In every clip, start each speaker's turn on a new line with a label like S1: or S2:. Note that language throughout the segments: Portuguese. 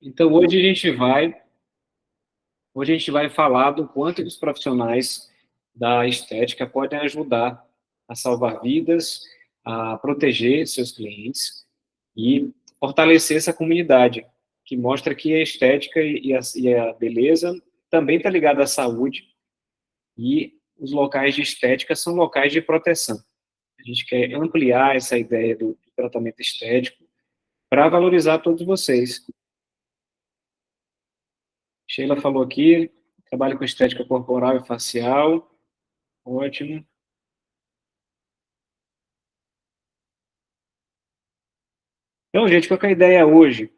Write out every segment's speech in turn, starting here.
S1: Então, hoje a gente vai falar do quanto os profissionais da estética podem ajudar a salvar vidas, a proteger seus clientes e fortalecer essa comunidade, que mostra que a estética e a beleza também está ligada à saúde e os locais de estética são locais de proteção. A gente quer ampliar essa ideia do tratamento estético para valorizar todos vocês. Sheila falou aqui, trabalho com estética corporal e facial. Ótimo. Então, gente, qual que é a ideia hoje?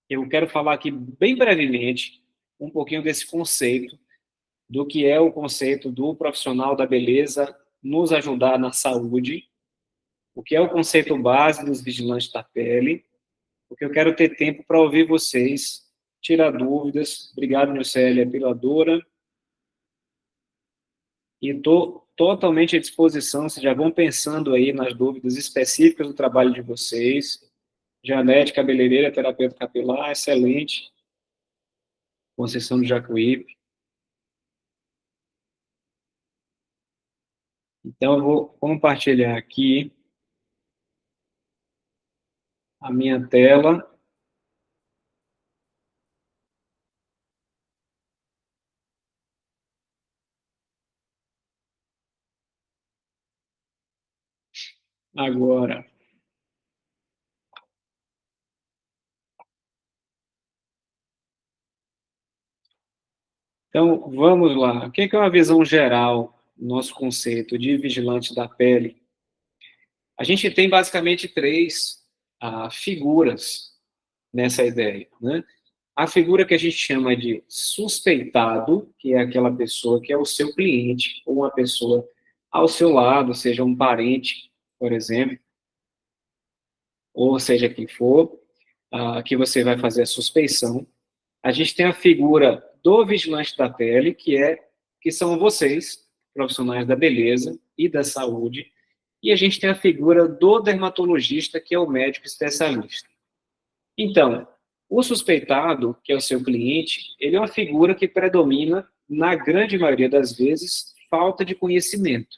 S1: Eu quero falar aqui bem brevemente um pouquinho desse conceito, do que é o conceito do profissional da beleza nos ajudar na saúde, o que é o conceito base dos vigilantes da pele, porque eu quero ter tempo para ouvir vocês, tirar dúvidas. Obrigado, Nilcélia, pela dora. E estou totalmente à disposição, vocês já vão pensando aí nas dúvidas específicas do trabalho de vocês. Janete, cabeleireira, terapeuta capilar, excelente. Conceição do Jacuípe. Então, eu vou compartilhar aqui a minha tela. Agora, então, vamos lá. O que é uma visão geral do nosso conceito de vigilante da pele? A gente tem basicamente três figuras nessa ideia, né? A figura que a gente chama de suspeitado, que é aquela pessoa que é o seu cliente, ou uma pessoa ao seu lado, seja um parente, por exemplo, ou seja quem for, que você vai fazer a suspeição. A gente tem a figura do vigilante da pele, que são vocês, profissionais da beleza e da saúde, e a gente tem a figura do dermatologista, que é o médico especialista. Então, o suspeitado, que é o seu cliente, ele é uma figura que predomina, na grande maioria das vezes, falta de conhecimento.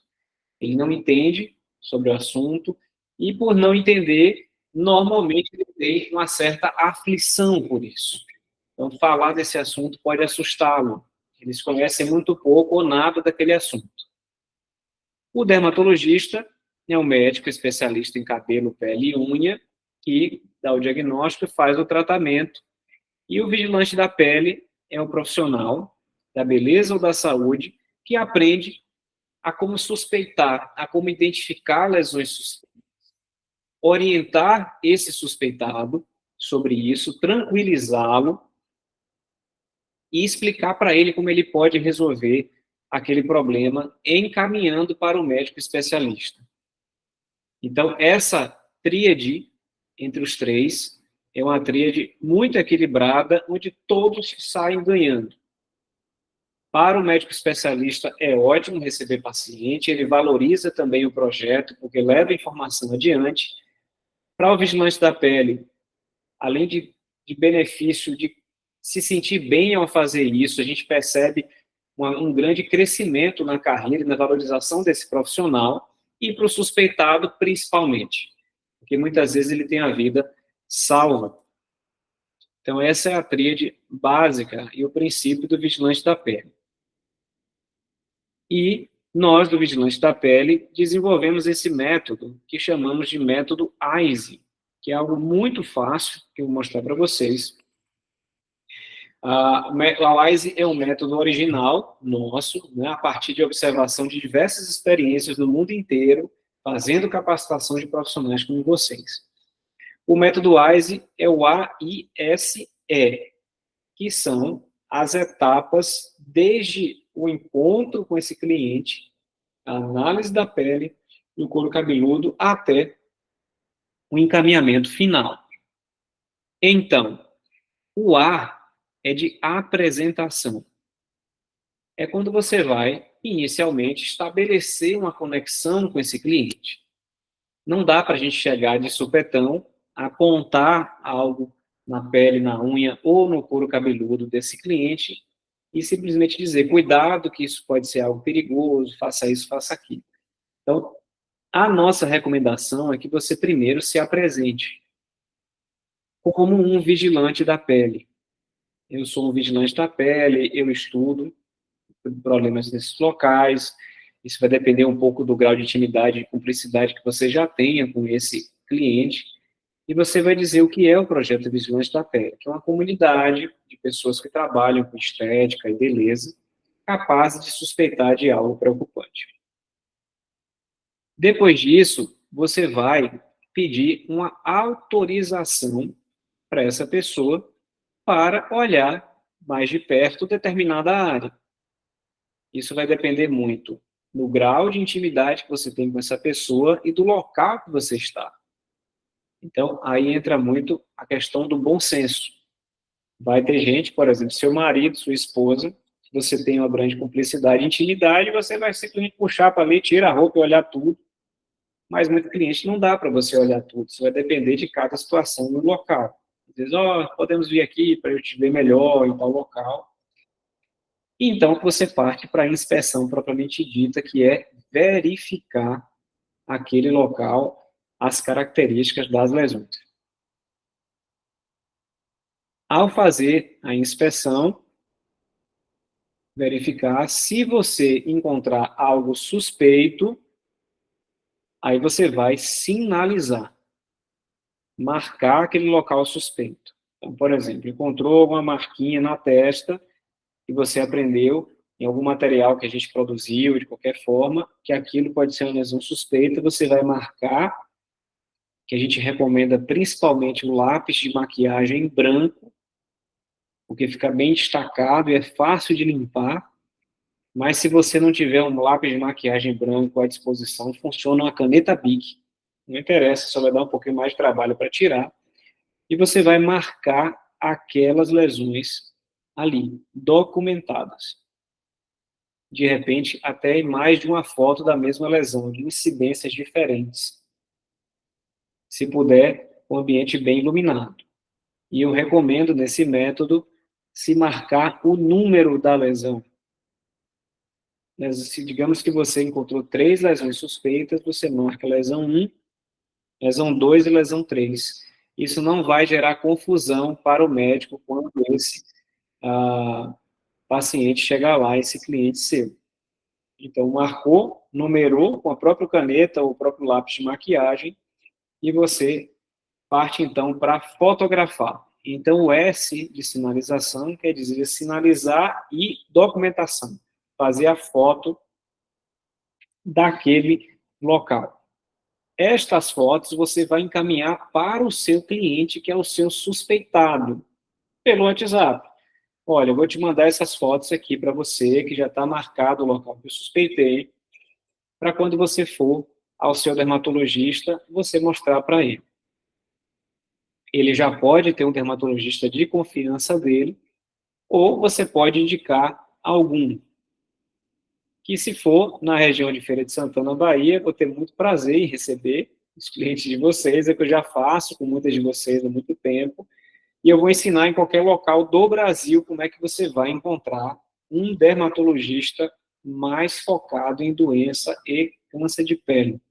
S1: Ele não entende sobre o assunto e, por não entender, normalmente ele tem uma certa aflição por isso. Então, falar desse assunto pode assustá-lo. Eles conhecem muito pouco ou nada daquele assunto. O dermatologista é um médico especialista em cabelo, pele e unha, que dá o diagnóstico e faz o tratamento. E o vigilante da pele é um profissional da beleza ou da saúde que aprende a como suspeitar, a como identificar lesões suspeitas, orientar esse suspeitado sobre isso, tranquilizá-lo e explicar para ele como ele pode resolver aquele problema, encaminhando para o médico especialista. Então, essa tríade entre os três é uma tríade muito equilibrada, onde todos saem ganhando. Para o médico especialista, é ótimo receber paciente, ele valoriza também o projeto, porque leva a informação adiante. Para o vigilante da pele, além de benefício de se sentir bem ao fazer isso, a gente percebe um grande crescimento na carreira e na valorização desse profissional, e para o suspeitado, principalmente, porque muitas vezes ele tem a vida salva. Então, essa é a tríade básica e o princípio do vigilante da pele. E nós, do Vigilante da Pele, desenvolvemos esse método que chamamos de método AISE, que é algo muito fácil, que eu vou mostrar para vocês. A AISE é um método original nosso, né, a partir de observação de diversas experiências no mundo inteiro, fazendo capacitação de profissionais como vocês. O método AISE é o AISE, que são as etapas desde o encontro com esse cliente, a análise da pele, do couro cabeludo, até o encaminhamento final. Então, o A é de apresentação. É quando você vai, inicialmente, estabelecer uma conexão com esse cliente. Não dá para a gente chegar de supetão, apontar algo na pele, na unha ou no couro cabeludo desse cliente e simplesmente dizer, cuidado que isso pode ser algo perigoso, faça isso, faça aquilo. Então, a nossa recomendação é que você primeiro se apresente como um vigilante da pele. Eu sou um vigilante da pele, eu estudo problemas nesses locais. Isso vai depender um pouco do grau de intimidade e cumplicidade que você já tenha com esse cliente. E você vai dizer o que é o projeto Vigilante da Pele, que é uma comunidade de pessoas que trabalham com estética e beleza, capazes de suspeitar de algo preocupante. Depois disso, você vai pedir uma autorização para essa pessoa para olhar mais de perto determinada área. Isso vai depender muito do grau de intimidade que você tem com essa pessoa e do local que você está. Então, aí entra muito a questão do bom senso. Vai ter gente, por exemplo, seu marido, sua esposa, se você tem uma grande cumplicidade e intimidade, você vai simplesmente puxar para ali, tira a roupa e olhar tudo. Mas muito cliente não dá para você olhar tudo. Isso vai depender de cada situação no local. Às vezes, podemos vir aqui para eu te ver melhor em tal local. E então você parte para a inspeção propriamente dita, que é verificar aquele local, as características das lesões. Ao fazer a inspeção, verificar se você encontrar algo suspeito, aí você vai sinalizar, marcar aquele local suspeito. Então, por exemplo, encontrou alguma marquinha na testa e você aprendeu em algum material que a gente produziu, de qualquer forma, que aquilo pode ser uma lesão suspeita, você vai marcar, que a gente recomenda principalmente o lápis de maquiagem branco, porque fica bem destacado e é fácil de limpar, mas se você não tiver um lápis de maquiagem branco à disposição, funciona uma caneta Bic. Não interessa, só vai dar um pouquinho mais de trabalho para tirar. E você vai marcar aquelas lesões ali, documentadas. De repente, até mais de uma foto da mesma lesão, de incidências diferentes. Se puder, um ambiente bem iluminado. E eu recomendo, nesse método, se marcar o número da lesão. Se digamos que você encontrou 3 lesões suspeitas, você marca lesão 1, lesão 2 e lesão 3. Isso não vai gerar confusão para o médico quando esse paciente chegar lá, esse cliente seu. Então, marcou, numerou com a própria caneta ou o próprio lápis de maquiagem e você parte, então, para fotografar. Então, o S de sinalização quer dizer sinalizar e documentação. Fazer a foto daquele local. Estas fotos você vai encaminhar para o seu cliente, que é o seu suspeitado, pelo WhatsApp. Olha, eu vou te mandar essas fotos aqui para você, que já está marcado o local que eu suspeitei, para quando você for ao seu dermatologista, você mostrar para ele. Ele já pode ter um dermatologista de confiança dele, ou você pode indicar algum. Que se for na região de Feira de Santana, Bahia, vou ter muito prazer em receber os clientes de vocês, é que eu já faço com muitas de vocês há muito tempo, e eu vou ensinar em qualquer local do Brasil como é que você vai encontrar um dermatologista mais focado em doença e câncer de pele.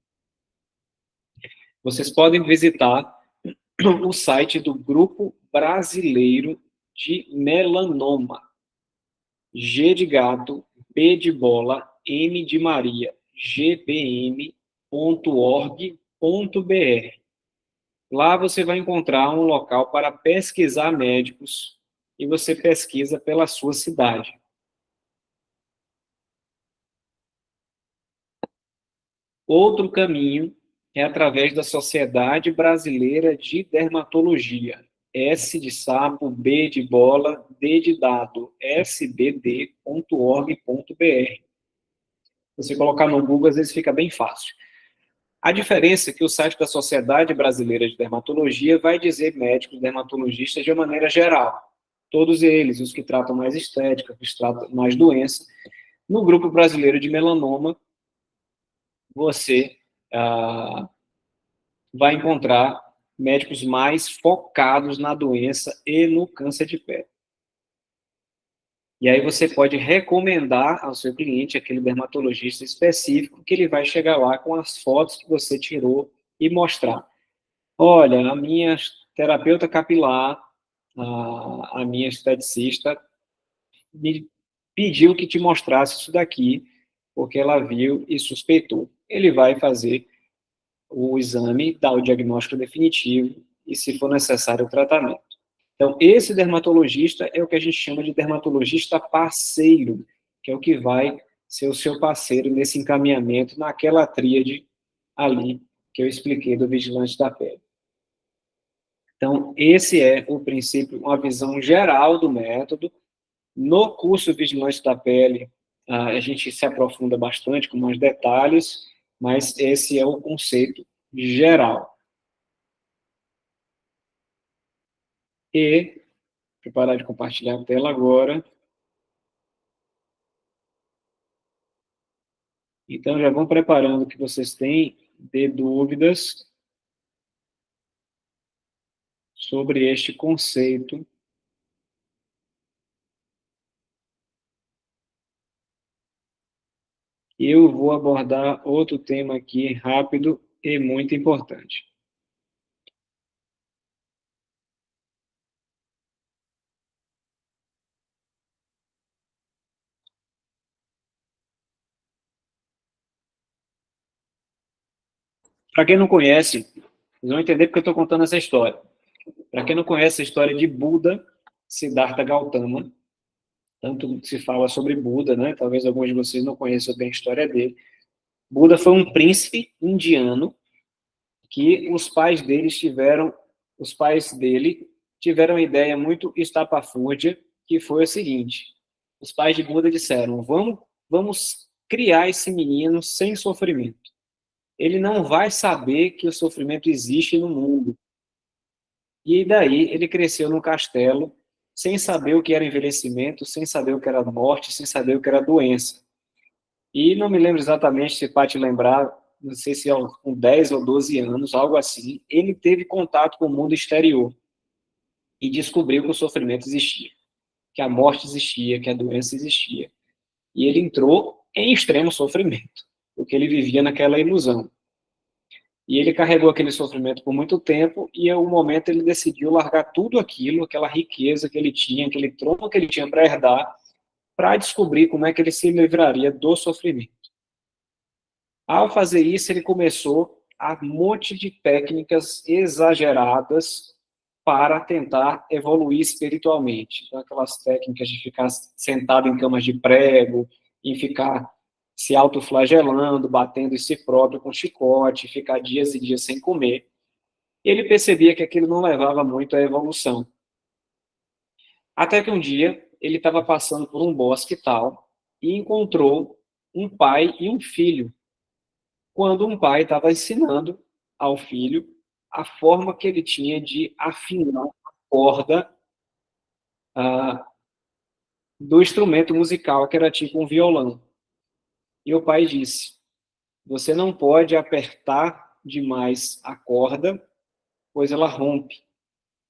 S1: Vocês podem visitar o site do Grupo Brasileiro de Melanoma, G de gato, B de bola, M de Maria, gbm.org.br. Lá você vai encontrar um local para pesquisar médicos e você pesquisa pela sua cidade. Outro caminho é através da Sociedade Brasileira de Dermatologia, S de sapo, B de bola, D de dado, sbd.org.br. Você colocar no Google, às vezes fica bem fácil. A diferença é que o site da Sociedade Brasileira de Dermatologia vai dizer médicos dermatologistas de uma maneira geral. Todos eles, os que tratam mais estética, os que tratam mais doença. No Grupo Brasileiro de Melanoma, você vai encontrar médicos mais focados na doença e no câncer de pele. E aí você pode recomendar ao seu cliente aquele dermatologista específico que ele vai chegar lá com as fotos que você tirou e mostrar. Olha, a minha terapeuta capilar, a minha esteticista, me pediu que te mostrasse isso daqui, porque ela viu e suspeitou. Ele vai fazer o exame, dar o diagnóstico definitivo e, se for necessário, o tratamento. Então, esse dermatologista é o que a gente chama de dermatologista parceiro, que é o que vai ser o seu parceiro nesse encaminhamento, naquela tríade ali que eu expliquei do vigilante da pele. Então, esse é o princípio, uma visão geral do método. No curso Vigilante da Pele, a gente se aprofunda bastante com mais detalhes, mas esse é o conceito geral. E, vou parar de compartilhar a tela agora. Então, já vão preparando o que vocês têm de dúvidas sobre este conceito. Eu vou abordar outro tema aqui rápido e muito importante. Para quem não conhece, vocês vão entender porque eu estou contando essa história. Para quem não conhece a história de Buda, Siddhartha Gautama, tanto se fala sobre Buda, né? Talvez alguns de vocês não conheçam bem a história dele. Buda foi um príncipe indiano que os pais dele tiveram uma ideia muito estapafúrdia, que foi o seguinte: os pais de Buda disseram, vamos criar esse menino sem sofrimento. Ele não vai saber que o sofrimento existe no mundo. E daí ele cresceu num castelo, sem saber o que era envelhecimento, sem saber o que era morte, sem saber o que era doença. E não me lembro exatamente, se pode lembrar, não sei se com 10 ou 12 anos, algo assim, ele teve contato com o mundo exterior e descobriu que o sofrimento existia, que a morte existia, que a doença existia. E ele entrou em extremo sofrimento, porque ele vivia naquela ilusão. E ele carregou aquele sofrimento por muito tempo, e em um momento ele decidiu largar tudo aquilo, aquela riqueza que ele tinha, aquele trono que ele tinha para herdar, para descobrir como é que ele se livraria do sofrimento. Ao fazer isso, ele começou a um monte de técnicas exageradas para tentar evoluir espiritualmente. Então, aquelas técnicas de ficar sentado em camas de prego, em ficar se autoflagelando, batendo em si próprio com chicote, ficar dias e dias sem comer. Ele percebia que aquilo não levava muito à evolução. Até que um dia, ele estava passando por um bosque tal e encontrou um pai e um filho, quando um pai estava ensinando ao filho a forma que ele tinha de afinar a corda do instrumento musical, que era tipo um violão. E o pai disse, você não pode apertar demais a corda, pois ela rompe.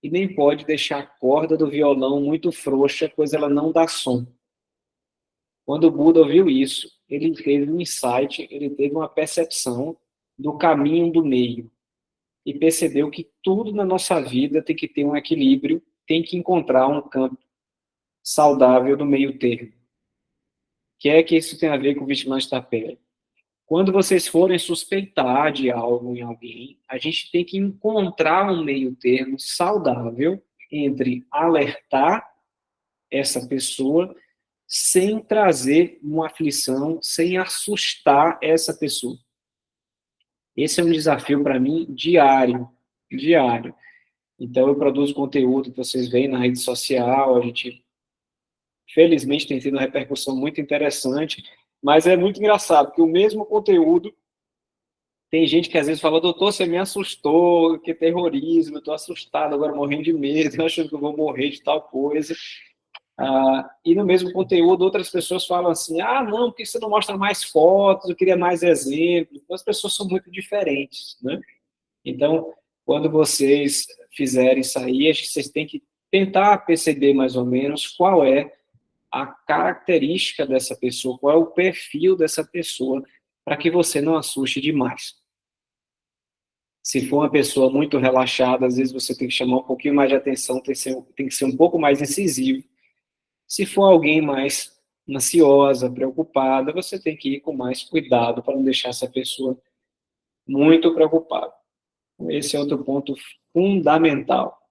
S1: E nem pode deixar a corda do violão muito frouxa, pois ela não dá som. Quando o Buda ouviu isso, ele teve um insight, ele teve uma percepção do caminho do meio. E percebeu que tudo na nossa vida tem que ter um equilíbrio, tem que encontrar um campo saudável do meio termo. Que é que isso tem a ver com o vigilante da pele? Quando vocês forem suspeitar de algo em alguém, a gente tem que encontrar um meio termo saudável entre alertar essa pessoa sem trazer uma aflição, sem assustar essa pessoa. Esse é um desafio para mim diário, diário. Então, eu produzo conteúdo que vocês veem na rede social, a gente, felizmente, tem tido uma repercussão muito interessante, mas é muito engraçado, porque o mesmo conteúdo, tem gente que às vezes fala, doutor, você me assustou, que terrorismo, eu estou assustado, agora morrendo de medo, achando que eu vou morrer de tal coisa. E no mesmo conteúdo, outras pessoas falam assim, não, por que você não mostra mais fotos, eu queria mais exemplos. Então, as pessoas são muito diferentes, né? Então, quando vocês fizerem isso aí, acho que vocês têm que tentar perceber mais ou menos qual é a característica dessa pessoa, qual é o perfil dessa pessoa, para que você não assuste demais. Se for uma pessoa muito relaxada, às vezes você tem que chamar um pouquinho mais de atenção, tem que ser um pouco mais incisivo. Se for alguém mais ansiosa, preocupada, você tem que ir com mais cuidado para não deixar essa pessoa muito preocupada. Esse é outro ponto fundamental.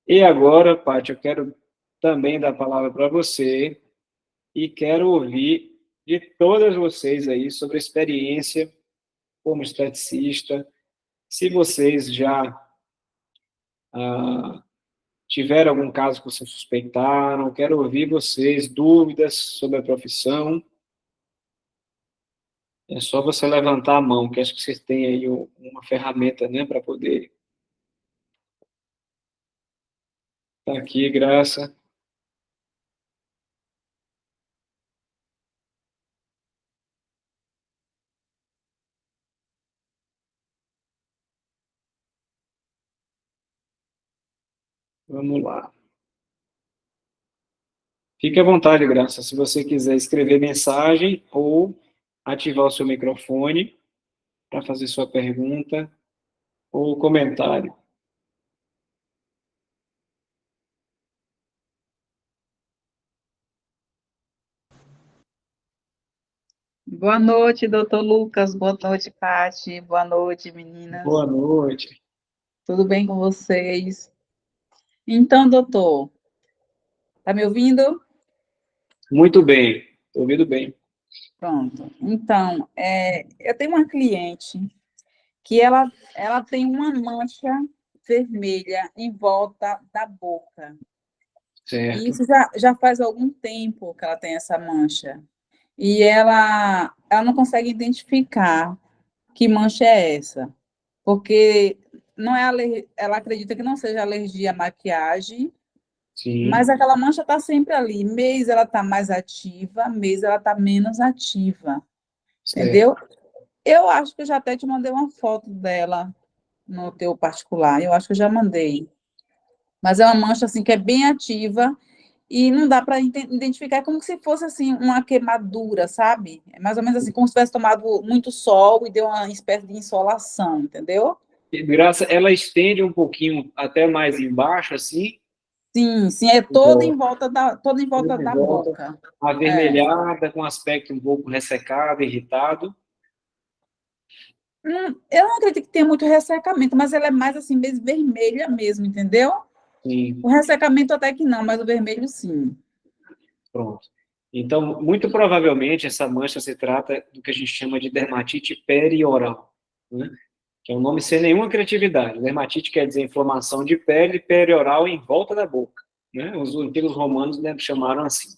S1: E agora, Paty, eu quero também dar a palavra para você e quero ouvir de todas vocês aí sobre a experiência como esteticista, se vocês já tiveram algum caso que vocês suspeitaram, quero ouvir vocês, dúvidas sobre a profissão. É só você levantar a mão, que acho que vocês têm aí uma ferramenta, né, para poder. Tá aqui, Graça. Vamos lá. Fique à vontade, Graça, se você quiser escrever mensagem ou ativar o seu microfone para fazer sua pergunta ou comentário.
S2: Boa noite, doutor Lucas. Boa noite, Pati. Boa noite, meninas.
S1: Boa noite.
S2: Tudo bem com vocês? Então, doutor, tá me ouvindo?
S1: Muito bem, estou ouvindo bem.
S2: Pronto. Então, eu tenho uma cliente que ela tem uma mancha vermelha em volta da boca. E
S1: Certo.
S2: isso já faz algum tempo que ela tem essa mancha. E ela não consegue identificar que mancha é essa. Porque não é ela acredita que não seja alergia à maquiagem, mas
S1: Sim,
S2: aquela mancha está sempre ali. Mês ela está mais ativa, mês ela está menos ativa,
S1: certo.
S2: entendeu? Eu acho que eu já até te mandei uma foto dela no teu particular, eu acho que eu já mandei. Mas é uma mancha assim que é bem ativa e não dá para identificar, é como se fosse assim uma queimadura, sabe? É mais ou menos assim como se tivesse tomado muito sol e deu uma espécie de insolação, entendeu?
S1: E Graça, ela estende um pouquinho até mais embaixo, assim,
S2: Sim, sim, é
S1: em volta,
S2: toda em volta
S1: toda em
S2: da
S1: volta,
S2: boca. É.
S1: avermelhada, com aspecto um pouco ressecado, irritado.
S2: Eu não acredito que tenha muito ressecamento, mas ela é mais assim, mesmo vermelha mesmo, entendeu?
S1: Sim,
S2: O ressecamento até que não, mas o vermelho sim.
S1: pronto. Então, muito provavelmente, essa mancha se trata do que a gente chama de dermatite perioral, né? Que é um nome sem nenhuma criatividade. Dermatite quer dizer inflamação de pele perioral em volta da boca, né? Os antigos romanos, né, chamaram assim.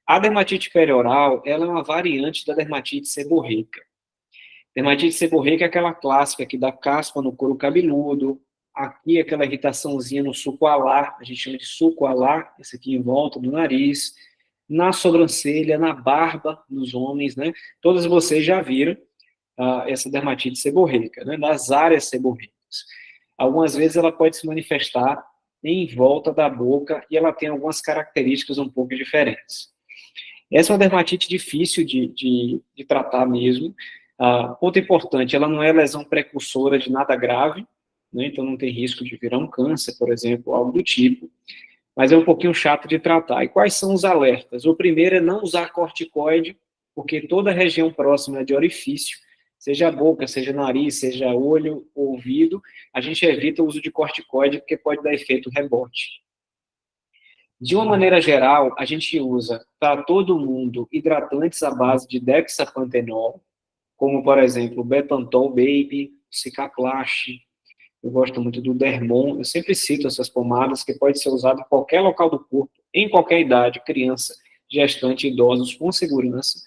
S1: A dermatite perioral, ela é uma variante da dermatite seborreica. Dermatite seborreica é aquela clássica que dá caspa no couro cabeludo, aqui aquela irritaçãozinha no suco alar, a gente chama de suco alar, esse aqui em volta do nariz, na sobrancelha, na barba dos homens, né? Todos vocês já viram essa dermatite seborreica, né? Das áreas seborreicas. Algumas vezes ela pode se manifestar em volta da boca e ela tem algumas características um pouco diferentes. Essa é uma dermatite difícil de tratar mesmo. Ponto importante, ela não é lesão precursora de nada grave, né? Então não tem risco de virar um câncer, por exemplo, algo do tipo, mas é um pouquinho chato de tratar. E quais são os alertas? O primeiro é não usar corticoide, porque toda a região próxima de orifício, seja boca, seja nariz, seja olho, ouvido, a gente evita o uso de corticoide porque pode dar efeito rebote. De uma maneira geral, a gente usa para todo mundo hidratantes à base de dexapantenol, como, por exemplo, Bepantol Baby, Cicaplast, eu gosto muito do Dermon, eu sempre cito essas pomadas que pode ser usado em qualquer local do corpo, em qualquer idade, criança, gestante, idosos, com segurança,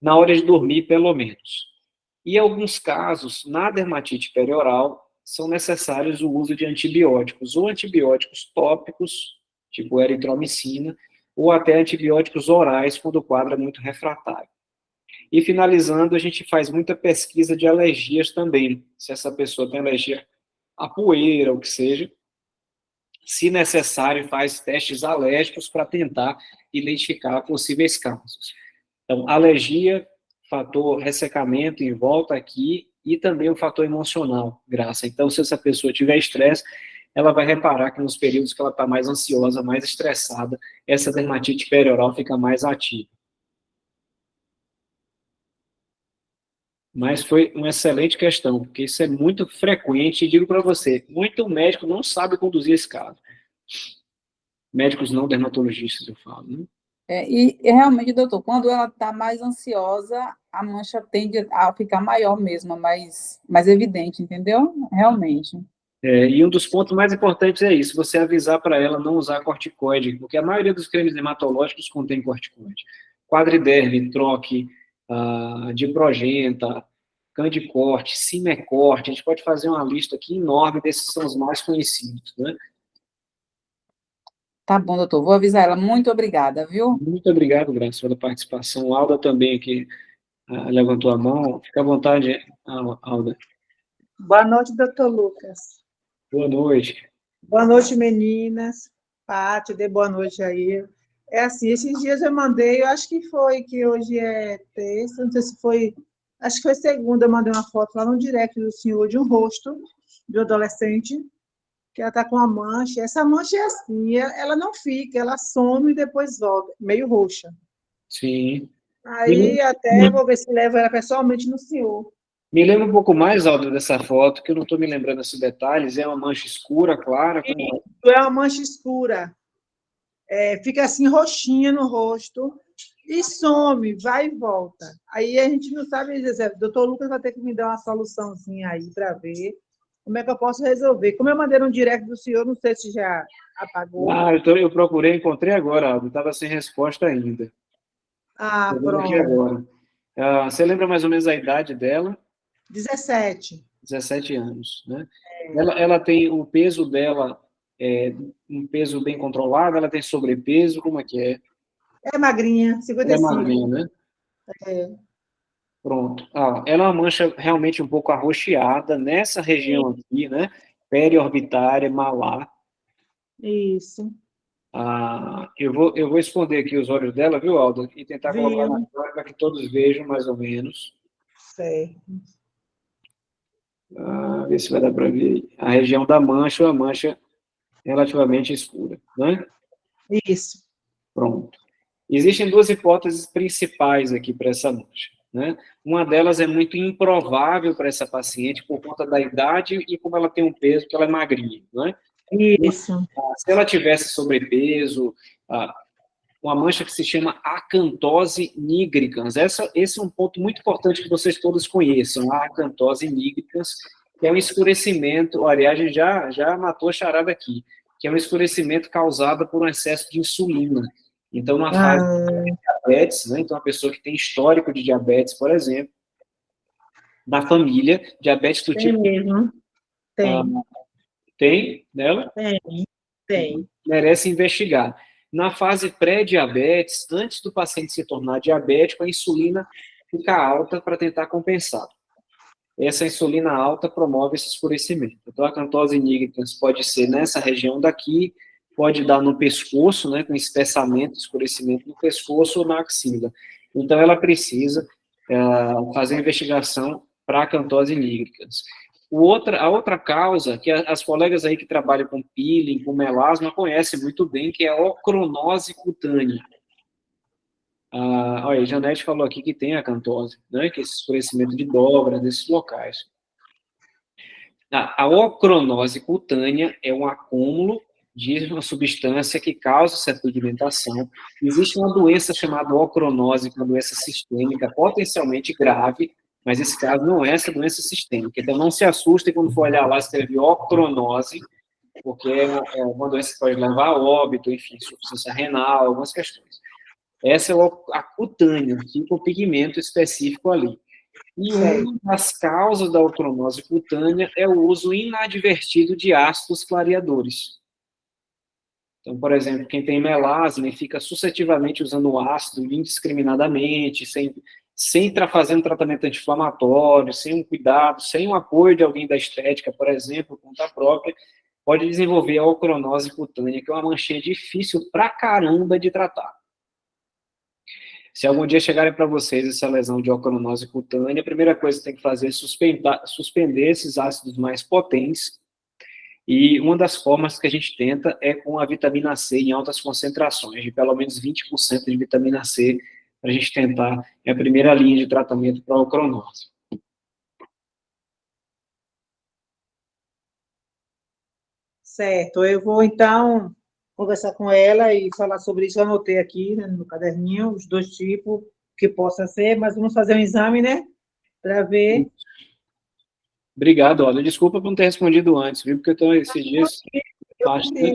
S1: na hora de dormir, pelo menos. E em alguns casos, na dermatite perioral, são necessários o uso de antibióticos, ou antibióticos tópicos, tipo eritromicina, ou até antibióticos orais, quando o quadro é muito refratário. E finalizando, a gente faz muita pesquisa de alergias também. Se essa pessoa tem alergia à poeira, o que seja, se necessário, faz testes alérgicos para tentar identificar possíveis causas. Então, alergia, fator ressecamento em volta aqui, e também o fator emocional, Graça. Então, se essa pessoa tiver estresse, ela vai reparar que nos períodos que ela está mais ansiosa, mais estressada, essa dermatite perioral fica mais ativa. Mas foi uma excelente questão, porque isso é muito frequente, e digo para você, muito médico não sabe conduzir esse caso. Médicos não dermatologistas, eu falo, né?
S2: E realmente, doutor, quando ela está mais ansiosa, a mancha tende a ficar maior mesmo, mais evidente, entendeu? Realmente.
S1: E um dos pontos mais importantes é isso, você avisar para ela não usar corticoide, porque a maioria dos cremes dermatológicos contém corticoide. Quadriderme, Troque, Diprogenta, Candicorte, Simecorte, a gente pode fazer uma lista aqui enorme, desses são os mais conhecidos, né?
S2: Tá bom, doutor, vou avisar ela. Muito obrigada, viu?
S1: Muito obrigado, Graça, pela participação. A Alda também aqui levantou a mão. Fica à vontade, Alda.
S3: Boa noite, doutor Lucas.
S1: Boa noite.
S3: Boa noite, meninas. Pátio, dê boa noite aí. É assim, esses dias eu mandei, eu acho que foi, que hoje é terça, não sei se foi, acho que foi segunda, eu mandei uma foto lá no direct do senhor de um rosto de um adolescente, que ela está com uma mancha. Essa mancha é assim, ela não fica, ela some e depois volta, meio roxa.
S1: Sim.
S3: Aí até vou ver se levo ela pessoalmente no senhor.
S1: Me lembra um pouco mais, Aldo, dessa foto, que eu não estou me lembrando desses detalhes. É uma mancha escura, clara? Como...
S3: É uma mancha escura. Fica assim, roxinha no rosto, e some, vai e volta. Aí a gente não sabe dizer, doutor Lucas vai ter que me dar uma soluçãozinha aí para ver como é que eu posso resolver. Como eu mandei um direct do senhor, não sei se já apagou.
S1: Eu procurei, encontrei agora, Aldo, estava sem resposta ainda.
S3: Ah,
S1: Estou vendo aqui
S3: pronto.
S1: agora. Você lembra mais ou menos a idade dela?
S3: 17.
S1: 17 anos, né? Ela tem o peso dela, um peso bem controlado, ela tem sobrepeso, como é que é?
S3: É magrinha,
S1: Ela é magrinha,
S3: 55.
S1: né?
S3: É.
S1: Pronto. Ela é uma mancha realmente um pouco arroxeada nessa região aqui, né? Periorbitária, malar.
S3: Isso.
S1: Eu vou esconder aqui os olhos dela, viu, Alda? E tentar colocar na
S3: Viu?
S1: câmera para que todos vejam mais ou menos.
S3: Certo.
S1: Ver se vai dar para ver. A região da mancha, uma mancha relativamente escura, né?
S3: Isso.
S1: Pronto. Existem duas hipóteses principais aqui para essa mancha, né? Uma delas é muito improvável para essa paciente por conta da idade e como ela tem um peso, que ela é magrinha, né?
S3: Isso.
S1: Se ela tivesse sobrepeso, uma mancha que se chama acantose nigricans. Esse é um ponto muito importante que vocês todos conheçam, a acantose nigricans, que é um escurecimento, aliás, a gente já matou a charada aqui, que é um escurecimento causado por um excesso de insulina. Então, numa fase de diabetes, né, então, uma pessoa que tem histórico de diabetes, por exemplo, da família, diabetes do
S3: Tem
S1: tipo...
S3: mesmo. Tem.
S1: Tem nela?
S3: Tem.
S1: Merece investigar. Na fase pré-diabetes, antes do paciente se tornar diabético, a insulina fica alta para tentar compensar. Essa insulina alta promove esse escurecimento. Então, a acantose nigricans pode ser nessa região daqui, pode dar no pescoço, né, com espessamento, escurecimento no pescoço ou na axila. Então, ela precisa fazer a investigação para acantose nigricans. A outra causa, que as colegas aí que trabalham com peeling, com melasma, conhecem muito bem, que é a ocronose cutânea. Olha, a Janete falou aqui que tem acantose, né, que é esse escurecimento de dobra desses locais. A ocronose cutânea é um acúmulo de uma substância que causa essa pigmentação. Existe uma doença chamada ocronose, que é uma doença sistêmica potencialmente grave, mas esse caso não é essa doença sistêmica. Então, não se assustem quando for olhar lá, escreve ocronose, porque é uma doença que pode levar a óbito, enfim, insuficiência renal, algumas questões. Essa é a cutânea, fica o pigmento específico ali. E uma das causas da ocronose cutânea é o uso inadvertido de ácidos clareadores. Então, por exemplo, quem tem melasma e fica suscetivamente usando o ácido indiscriminadamente, sem sem estar fazendo tratamento anti-inflamatório, sem um cuidado, sem um apoio de alguém da estética, por exemplo, conta própria, pode desenvolver a ocronose cutânea, que é uma manchinha difícil pra caramba de tratar. Se algum dia chegarem para vocês essa lesão de ocronose cutânea, a primeira coisa que tem que fazer é suspender esses ácidos mais potentes. E uma das formas que a gente tenta é com a vitamina C em altas concentrações, de pelo menos 20% de vitamina C, para a gente tentar, é a primeira linha de tratamento para a ocronose.
S3: Certo, eu vou então conversar com ela e falar sobre isso. Eu anotei aqui, né, no caderninho os dois tipos que possa ser, mas vamos fazer um exame, né, para ver.
S1: Obrigado, olha, desculpa por não ter respondido antes, viu, porque eu estou esses dias bastante...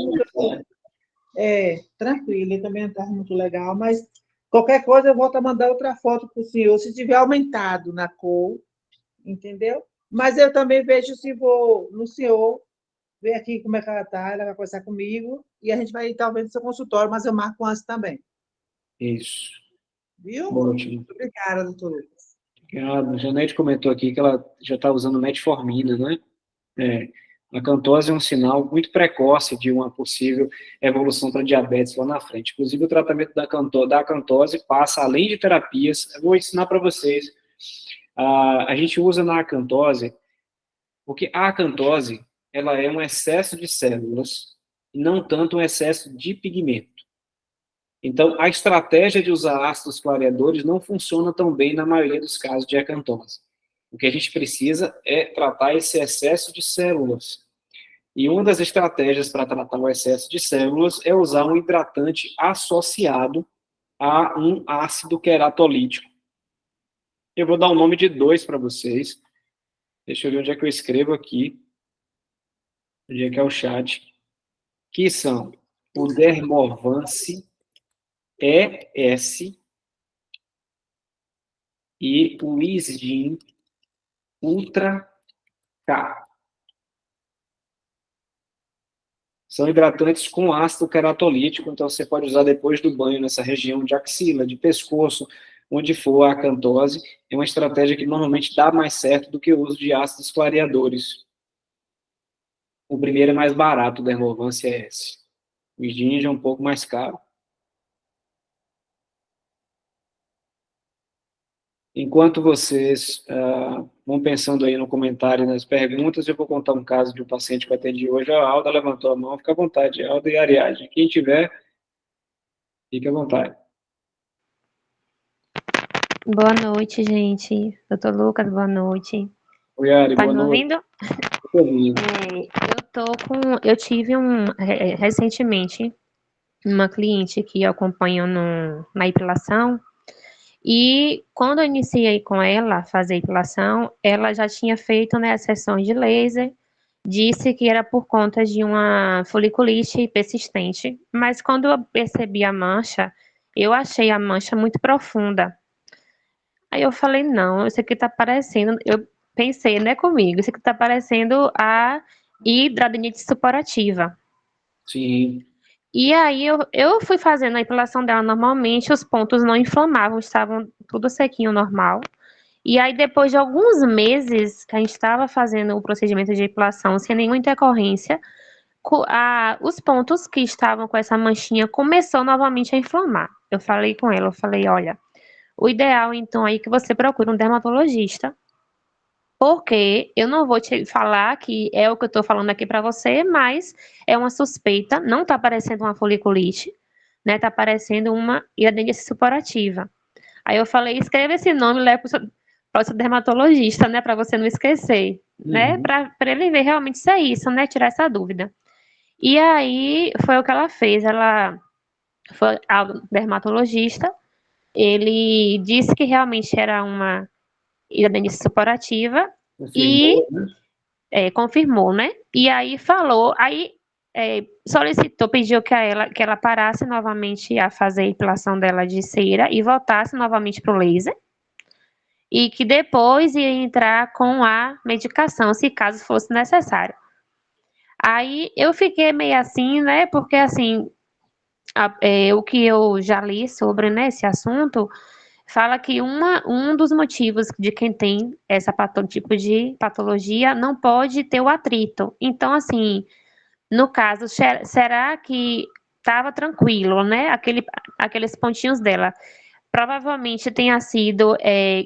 S3: Tranquilo, ele também está muito legal, mas qualquer coisa eu volto a mandar outra foto para o senhor, se tiver aumentado na cor, entendeu? Mas eu também vejo se vou no senhor, ver aqui como é que ela vai conversar comigo, e a gente vai talvez no seu consultório, mas eu marco antes também.
S1: Isso.
S3: Viu?
S1: Ótimo.
S3: Muito obrigada, doutor Lucas.
S1: A Janete comentou aqui que ela já está usando metformina, né? A cantose é um sinal muito precoce de uma possível evolução para diabetes lá na frente. Inclusive, o tratamento da cantose passa, além de terapias, eu vou ensinar para vocês. A gente usa na acantose, porque a acantose, ela é um excesso de células, e não tanto um excesso de pigmento. Então, a estratégia de usar ácidos clareadores não funciona tão bem na maioria dos casos de acantose. O que a gente precisa é tratar esse excesso de células. E uma das estratégias para tratar o excesso de células é usar um hidratante associado a um ácido queratolítico. Eu vou dar o nome de dois para vocês. Deixa eu ver onde é que eu escrevo aqui. Onde é que é o chat. Que são o Dermovance ES e o Isgin Ultra K. São hidratantes com ácido queratolítico, então você pode usar depois do banho nessa região de axila, de pescoço, onde for a acantose. É uma estratégia que normalmente dá mais certo do que o uso de ácidos clareadores. O primeiro é mais barato, o Dermovance ES. O Isgin é um pouco mais caro. Enquanto vocês vão pensando aí no comentário, nas perguntas, eu vou contar um caso de um paciente que eu atendi hoje. A Alda levantou a mão, fica à vontade. Alda e Ariadne. Quem tiver, fique à vontade.
S4: Boa noite, gente. Doutor Lucas, boa noite.
S1: Oi, Ari,
S4: Tá
S1: boa
S4: me
S1: noite.
S4: ouvindo?
S1: Tô ouvindo.
S4: Eu tive recentemente uma cliente que eu acompanho na epilação, e quando eu iniciei com ela a fazer a epilação, ela já tinha feito, né, as sessões de laser, disse que era por conta de uma foliculite persistente, mas quando eu percebi a mancha, eu achei a mancha muito profunda. Aí eu falei, não, isso aqui tá parecendo, eu pensei, né, comigo, isso aqui tá parecendo a hidradenitis supurativa.
S1: Sim.
S4: E aí eu fui fazendo a epilação dela normalmente, os pontos não inflamavam, estavam tudo sequinho, normal. E aí depois de alguns meses que a gente estava fazendo o procedimento de epilação sem nenhuma intercorrência, os pontos que estavam com essa manchinha começou novamente a inflamar. Eu falei com ela, eu falei, olha, o ideal então aí é que você procure um dermatologista, porque eu não vou te falar que é o que eu estou falando aqui para você, mas é uma suspeita, não está parecendo uma foliculite, né? Está parecendo uma hidradenitis supurativa. Aí eu falei, escreva esse nome e leve para o seu dermatologista, né? Para você não esquecer, né? Para ele ver realmente se é isso, né? Tirar essa dúvida. E aí foi o que ela fez. Ela foi ao dermatologista, ele disse que realmente era uma hidradenitis supurativa e confirmou, né? E aí falou, solicitou, pediu que ela parasse novamente a fazer a epilação dela de cera e voltasse novamente para o laser, e que depois ia entrar com a medicação, se caso fosse necessário. Aí eu fiquei meio assim, né? Porque assim, o que eu já li sobre, né, esse assunto, fala que um dos motivos de quem tem essa tipo de patologia não pode ter o atrito. Então, assim, no caso, será que estava tranquilo, né? Aqueles pontinhos dela. Provavelmente tenha sido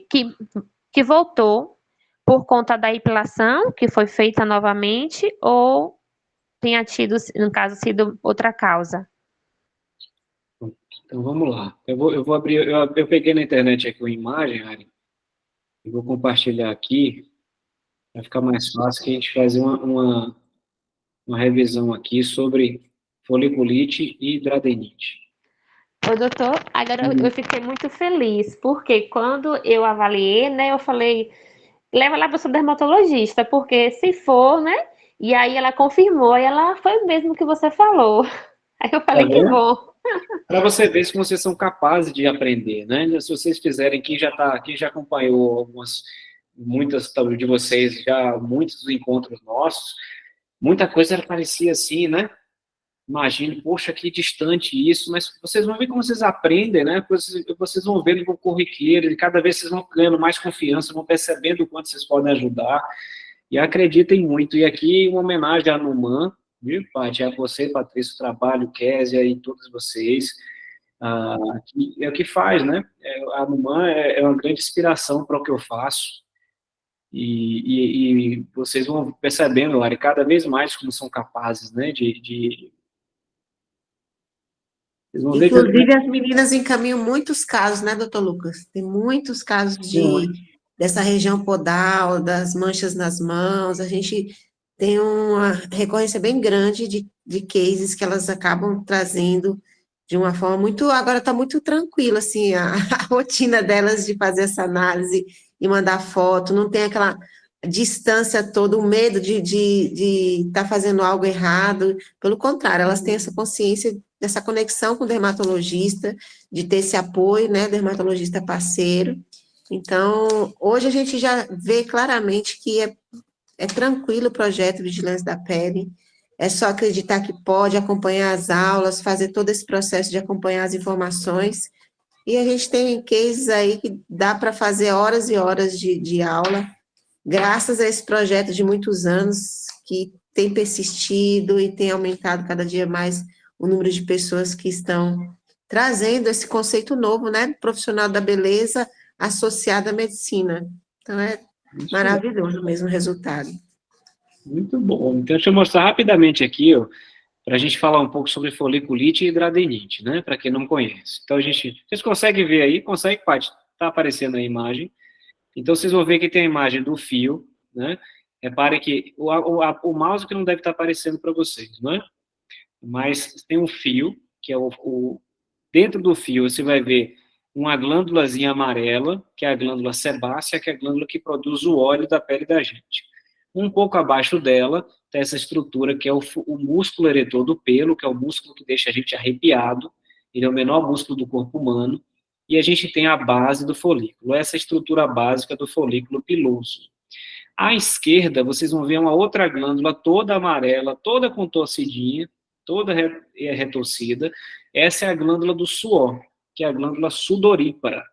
S4: que voltou por conta da epilação, que foi feita novamente, ou tenha tido, no caso, sido outra causa.
S1: Então vamos lá. Eu vou abrir, eu peguei na internet aqui uma imagem, Ari, e vou compartilhar aqui, vai ficar mais fácil que a gente fazer uma revisão aqui sobre foliculite e hidradenite.
S4: Ô, doutor, agora eu fiquei muito feliz, porque quando eu avaliei, né, eu falei, leva lá para o seu dermatologista, porque se for, né, e aí ela confirmou, e ela foi mesmo o que você falou. Aí eu falei,
S1: Tá
S4: que
S1: vendo?
S4: bom.
S1: Para você ver se vocês são capazes de aprender, né? Se vocês fizerem, quem já acompanhou muitas de vocês, já muitos dos encontros nossos, muita coisa parecia assim, né? Imagine, poxa, que distante isso, mas vocês vão ver como vocês aprendem, né? Vocês vão ver no corriqueiro, e cada vez vocês vão ganhando mais confiança, vão percebendo o quanto vocês podem ajudar, e acreditem muito. E aqui, uma homenagem à Numan, viu, Paty? A você, Patrícia, o trabalho, Késia e todos vocês, que é o que faz, né? A Numan é uma grande inspiração para o que eu faço, e vocês vão percebendo, Lari, cada vez mais como são capazes, né, vocês vão ver que
S5: Inclusive, as meninas encaminham muitos casos, né, doutor Lucas? Tem muitos casos dessa região podal, das manchas nas mãos. A gente tem uma recorrência bem grande de cases que elas acabam trazendo de uma forma muito... Agora está muito tranquila, assim, a rotina delas de fazer essa análise e mandar foto, não tem aquela distância toda, o medo de estar fazendo algo errado. Pelo contrário, elas têm essa consciência dessa conexão com o dermatologista, de ter esse apoio, né, dermatologista parceiro. Então, hoje a gente já vê claramente que é tranquilo o projeto Vigilância da Pele, é só acreditar que pode, acompanhar as aulas, fazer todo esse processo de acompanhar as informações, e a gente tem cases aí que dá para fazer horas e horas de aula, graças a esse projeto de muitos anos, que tem persistido e tem aumentado cada dia mais o número de pessoas que estão trazendo esse conceito novo, né, profissional da beleza associado à medicina. Então, é maravilhoso mesmo o resultado.
S1: Muito bom. Então, deixa eu mostrar rapidamente aqui, para a gente falar um pouco sobre foliculite e hidradenite, né, para quem não conhece. Então, vocês conseguem ver aí? Consegue, Paty? Está aparecendo a imagem. Então, vocês vão ver que tem a imagem do fio, né? Reparem que o mouse que não deve estar aparecendo para vocês, né? Mas tem um fio, que é dentro do fio você vai ver uma glândulazinha amarela, que é a glândula sebácea, que é a glândula que produz o óleo da pele da gente. Um pouco abaixo dela tem essa estrutura que é o músculo eretor do pelo, que é o músculo que deixa a gente arrepiado, ele é o menor músculo do corpo humano, e a gente tem a base do folículo, essa estrutura básica do folículo piloso. À esquerda, vocês vão ver uma outra glândula toda amarela, toda contorcidinha, toda retorcida. Essa é a glândula do suor, que é a glândula sudorípara.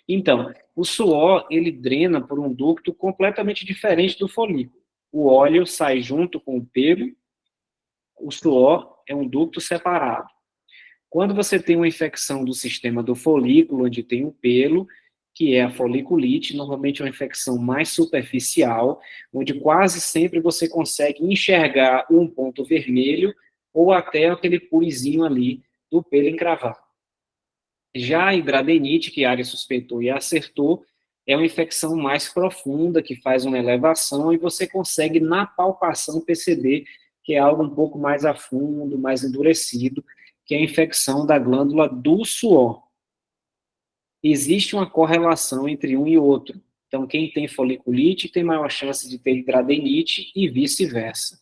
S1: Então, o suor, ele drena por um ducto completamente diferente do folículo. O óleo sai junto com o pelo, o suor é um ducto separado. Quando você tem uma infecção do sistema do folículo, onde tem o pelo, que é a foliculite, normalmente é uma infecção mais superficial, onde quase sempre você consegue enxergar um ponto vermelho ou até aquele puizinho ali do pelo encravado. Já a hidradenite, que a área suspeitou e acertou, é uma infecção mais profunda, que faz uma elevação e você consegue, na palpação, perceber que é algo um pouco mais a fundo, mais endurecido, que é a infecção da glândula do suor. Existe uma correlação entre um e outro. Então, quem tem foliculite tem maior chance de ter hidradenite e vice-versa.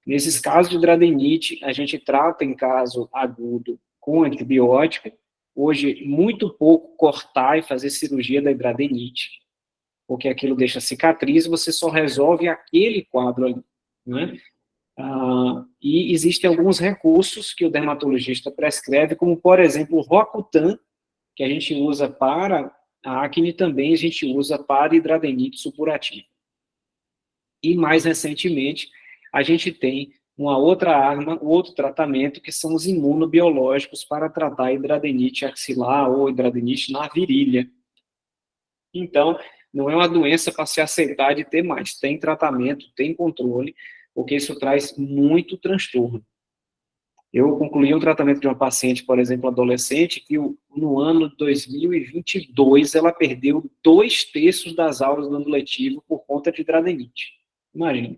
S1: Nesses casos de hidradenite, a gente trata em caso agudo com antibiótico. Hoje, muito pouco cortar e fazer cirurgia da hidradenite, porque aquilo deixa cicatriz e você só resolve aquele quadro ali, né? E existem alguns recursos que o dermatologista prescreve, como, por exemplo, o Roacutan, que a gente usa para a acne, também a gente usa para hidradenite supurativa. E, mais recentemente, a gente tem uma outra arma, outro tratamento, que são os imunobiológicos para tratar a hidradenite axilar ou hidradenite na virilha. Então, não é uma doença para se aceitar de ter mais. Tem tratamento, tem controle, porque isso traz muito transtorno. Eu concluí um tratamento de uma paciente, por exemplo, adolescente, que no ano de 2022 ela perdeu 2/3 das aulas do ano letivo por conta de hidradenite. Imagina,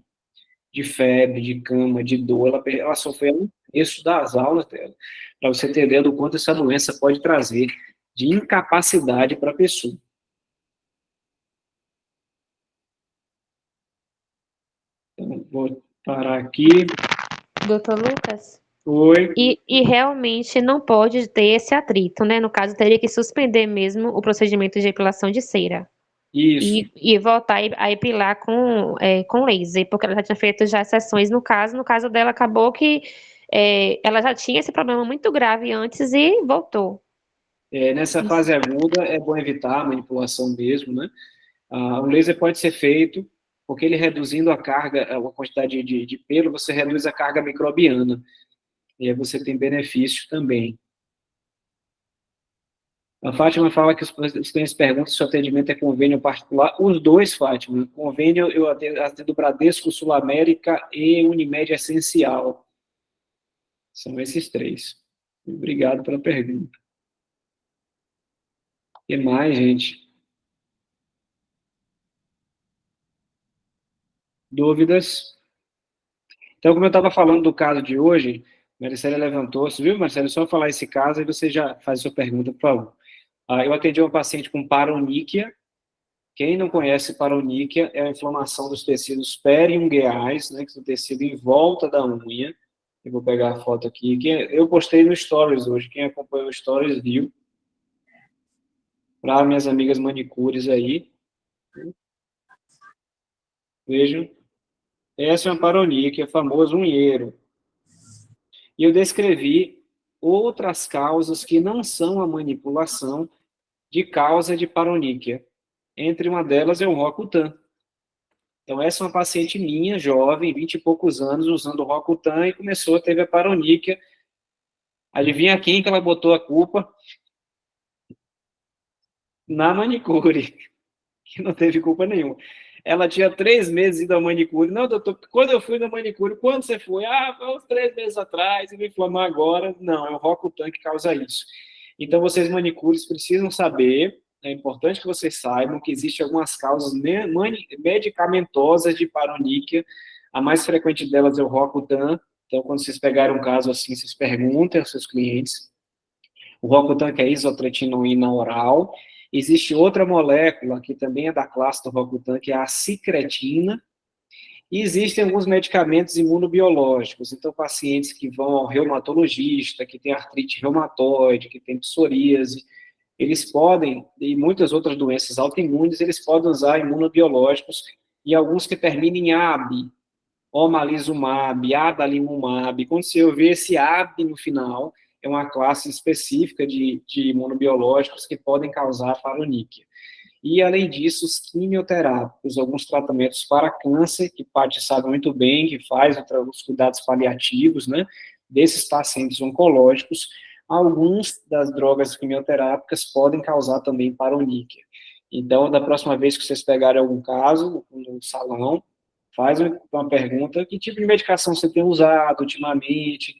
S1: de febre, de cama, de dor, ela sofreu 1/3 das aulas dela, para você ter ideia do quanto essa doença pode trazer de incapacidade para a pessoa. Então, vou parar aqui.
S4: Doutor Lucas?
S1: Oi.
S4: E realmente não pode ter esse atrito, né? No caso, teria que suspender mesmo o procedimento de epilação de cera.
S1: Isso.
S4: E voltar a epilar com laser, porque ela já tinha feito já sessões no caso dela acabou que ela já tinha esse problema muito grave antes e voltou.
S1: Nessa fase aguda, é bom evitar a manipulação mesmo, né? O laser pode ser feito, porque ele reduzindo a carga, a quantidade de pelo, você reduz a carga microbiana. E aí você tem benefício também. A Fátima fala que os clientes perguntam se o atendimento é convênio particular. Os dois, Fátima. Convênio, eu atendo Bradesco, Sul América e Unimed Essencial. São esses 3. Obrigado pela pergunta. O que mais, gente? Dúvidas? Então, como eu estava falando do caso de hoje, Maricela levantou, você viu, Maricela? Só falar esse caso e você já faz a sua pergunta, por favor. Eu atendi uma paciente com paroníquia. Quem não conhece paroníquia é a inflamação dos tecidos periungueais, né, que é o tecido em volta da unha. Eu vou pegar a foto aqui, que eu postei no Stories hoje, quem acompanhou o Stories viu. Para minhas amigas manicures aí. Vejam. Essa é uma paroníquia, famoso unheiro. E eu descrevi outras causas que não são a manipulação de causa de paroníquia. Entre uma delas é o Roacutan. Então, essa é uma paciente minha, jovem, 20 e poucos anos, usando o Roacutan e teve a paroníquia. Adivinha quem que ela botou a culpa? Na manicure, que não teve culpa nenhuma. Ela tinha 3 meses indo à manicure. Não, doutor, quando eu fui na manicure, quando você foi? Foi uns 3 meses atrás, e me inflamar agora. Não, é o Roacutan que causa isso. Então, vocês manicures precisam saber, é importante que vocês saibam que existem algumas causas medicamentosas de paroníquia. A mais frequente delas é o Roacutan. Então, quando vocês pegarem um caso assim, vocês perguntem aos seus clientes. O Roacutan, que é isotretinoína oral. Existe outra molécula, que também é da classe do Roacutan, que é a secretina. E existem alguns medicamentos imunobiológicos. Então, pacientes que vão ao reumatologista, que tem artrite reumatoide, que tem psoríase, eles podem, e muitas outras doenças autoimunes, eles podem usar imunobiológicos, e alguns que terminam em AB, omalizumab, adalimumab. Quando você ouvir esse AB no final, é uma classe específica de imunobiológicos que podem causar paroníquia. E, além disso, os quimioterápicos, alguns tratamentos para câncer, que Paty sabe muito bem, que faz os cuidados paliativos, né, desses pacientes oncológicos. Alguns das drogas quimioterápicas podem causar também paroníquia. Então, da próxima vez que vocês pegarem algum caso no salão, faz uma pergunta: que tipo de medicação você tem usado ultimamente?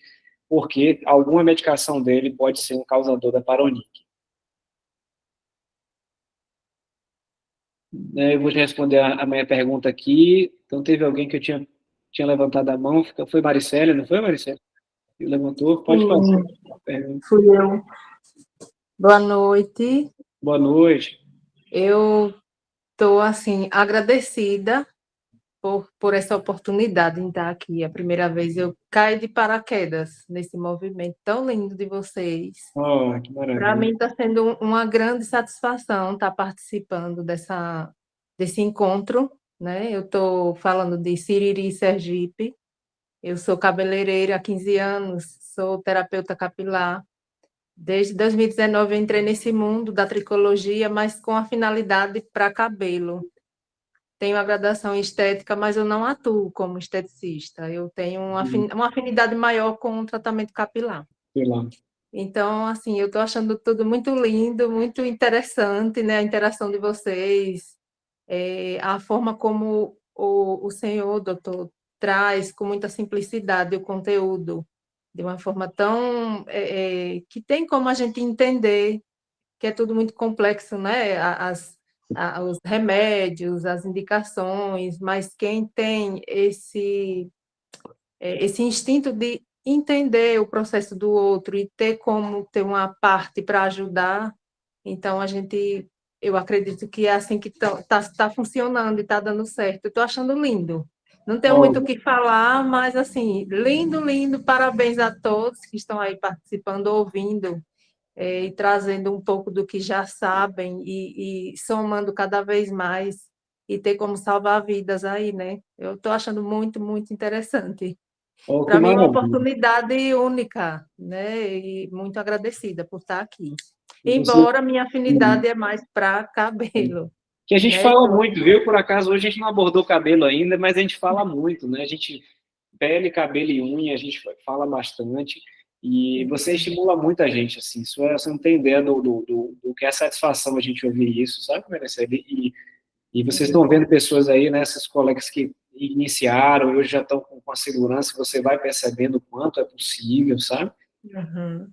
S1: Porque alguma medicação dele pode ser um causador da paroníquia. Eu vou responder a minha pergunta aqui. Então, teve alguém que eu tinha levantado a mão. Foi Maricela, não foi, Maricela? Levantou? Pode fazer.
S3: Fui eu. Boa noite.
S1: Boa noite.
S3: Eu estou, assim, agradecida por essa oportunidade de estar aqui. A primeira vez eu caí de paraquedas nesse movimento tão lindo de vocês.
S1: Oh, que maravilha.
S3: Para mim está sendo uma grande satisfação estar participando desse encontro, né? Eu estou falando de Siriri, Sergipe. Eu sou cabeleireira há 15 anos, sou terapeuta capilar.
S6: Desde 2019 eu entrei nesse mundo da tricologia, mas com afinidade para cabelo. Tenho a graduação em estética, mas eu não atuo como esteticista. Eu tenho uma afinidade maior com o tratamento capilar.
S1: Sei lá.
S6: Então, assim, eu estou achando tudo muito lindo, muito interessante, né? A interação de vocês, a forma como o senhor, doutor, traz com muita simplicidade o conteúdo, de uma forma tão que tem como a gente entender que é tudo muito complexo, né? Os remédios, as indicações, mas quem tem esse instinto de entender o processo do outro e ter como ter uma parte para ajudar, então eu acredito que é assim que tá funcionando e está dando certo. Eu estou achando lindo. Não tenho muito o que falar, mas assim, lindo, lindo. Parabéns a todos que estão aí participando, ouvindo, e trazendo um pouco do que já sabem e somando cada vez mais e ter como salvar vidas aí, né? Eu estou achando muito, muito interessante.
S1: Oh, que
S6: Para mim é uma
S1: maravilha.
S6: oportunidade única, né? E muito agradecida por estar aqui.
S1: E você,
S6: Embora minha afinidade é mais para cabelo,
S1: que a gente
S6: né?
S1: fala
S6: Então,
S1: muito, viu? Por acaso, hoje a gente não abordou cabelo ainda, mas a gente fala muito, né? A gente, pele, cabelo e unha, a gente fala bastante. E você estimula muita gente, assim. Você não tem ideia do que é satisfação a gente ouvir isso, sabe, Maricele? E vocês estão vendo pessoas aí, né, esses colegas que iniciaram e hoje já estão com a segurança, você vai percebendo o quanto é possível, sabe?
S6: uhum.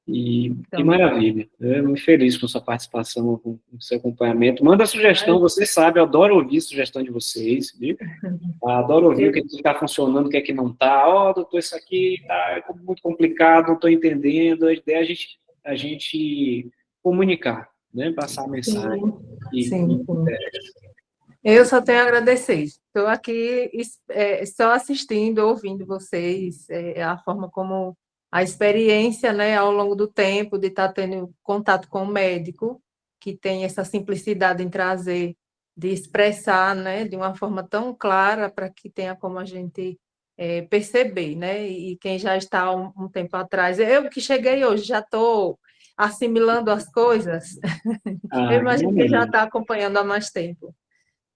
S1: E que
S6: Então,
S1: maravilha. Eu muito feliz com sua participação, com seu acompanhamento. Manda sugestão, você sabe, eu adoro ouvir sugestão de vocês, viu? Adoro ouvir o que está funcionando, o que é que não está. Ó, doutor, isso aqui está muito complicado, não estou entendendo. A ideia é a gente comunicar, né? Passar a mensagem.
S6: sim, sim. Eu só tenho a agradecer. Estou aqui só assistindo, ouvindo vocês, a forma como a experiência, né, ao longo do tempo, de estar tendo contato com o médico, que tem essa simplicidade em trazer, de expressar, né, de uma forma tão clara para que tenha como a gente perceber, né? E quem já está há um tempo atrás, eu que cheguei hoje, já estou assimilando as coisas, eu
S1: Ah, que
S6: imagino que já
S1: maravilha.
S6: está acompanhando há mais tempo.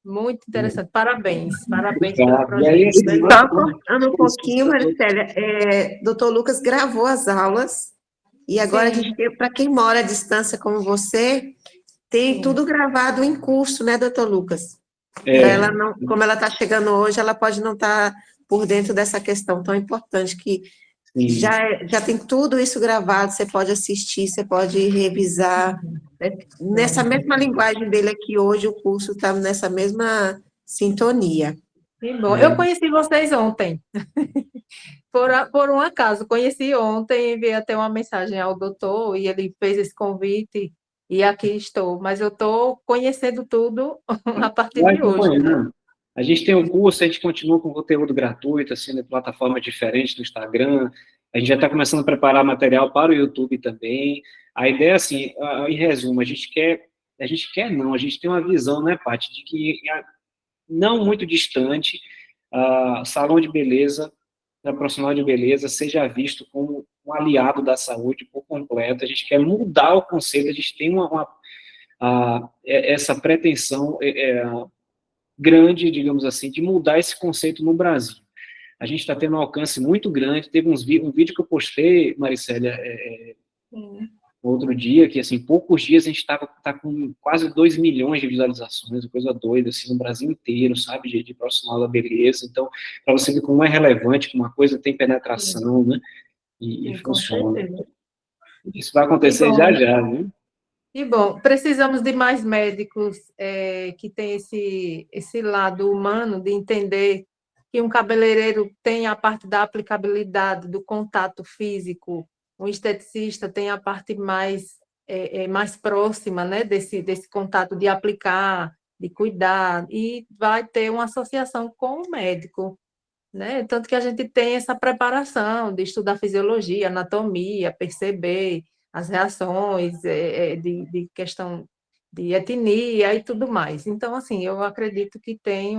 S6: Muito interessante. Parabéns. Parabéns pelo
S1: Obrigado. E aí,
S6: projeto.
S1: assim,
S5: Só cortando um pouquinho, Maricélia, doutor Lucas gravou as aulas, e agora a
S6: Sim,
S5: gente tem, para quem mora à distância como você, tem
S6: sim.
S5: tudo gravado em curso, né, doutor Lucas? Para
S1: é,
S5: ela não, como ela está chegando hoje, ela pode não estar por dentro dessa questão tão importante que
S1: sim.
S5: já tem tudo isso gravado, você pode assistir, você pode revisar. Nessa mesma linguagem dele aqui hoje, o curso está nessa mesma sintonia.
S6: Que bom. Eu conheci vocês ontem. Por um acaso, conheci ontem, enviei até uma mensagem ao doutor e ele fez esse convite e aqui estou. Mas eu estou conhecendo tudo a partir
S1: Vai
S6: de hoje, né?
S1: acompanhando. A gente tem um curso, a gente continua com conteúdo gratuito, assim, em plataformas diferentes no Instagram. A gente já está começando a preparar material para o YouTube também. A ideia, assim, em resumo, a gente tem uma visão, né, Paty, de que não muito distante, salão de beleza, profissional de beleza, seja visto como um aliado da saúde por completo. A gente quer mudar o conceito, a gente tem essa pretensão grande, digamos assim, de mudar esse conceito no Brasil. A gente está tendo um alcance muito grande. Teve um vídeo que eu postei, Maricélia, outro dia, que, assim, em poucos dias a gente tá com quase 2 milhões de visualizações, coisa doida, assim, no Brasil inteiro, sabe, de profissional da beleza. Então, para você ver como é relevante, que uma coisa tem penetração, né, e
S6: Sim, com
S1: funciona.
S6: certeza.
S1: Isso vai
S6: Que
S1: acontecer já
S6: bom.
S1: já, viu?
S6: E bom, precisamos de mais médicos que têm esse lado humano de entender que um cabeleireiro tem a parte da aplicabilidade, do contato físico, um esteticista tem a parte mais próxima, né, desse contato de aplicar, de cuidar, e vai ter uma associação com o médico, né? Tanto que a gente tem essa preparação de estudar fisiologia, anatomia, perceber as reações de questão de etnia e tudo mais. Então, assim, eu acredito que tem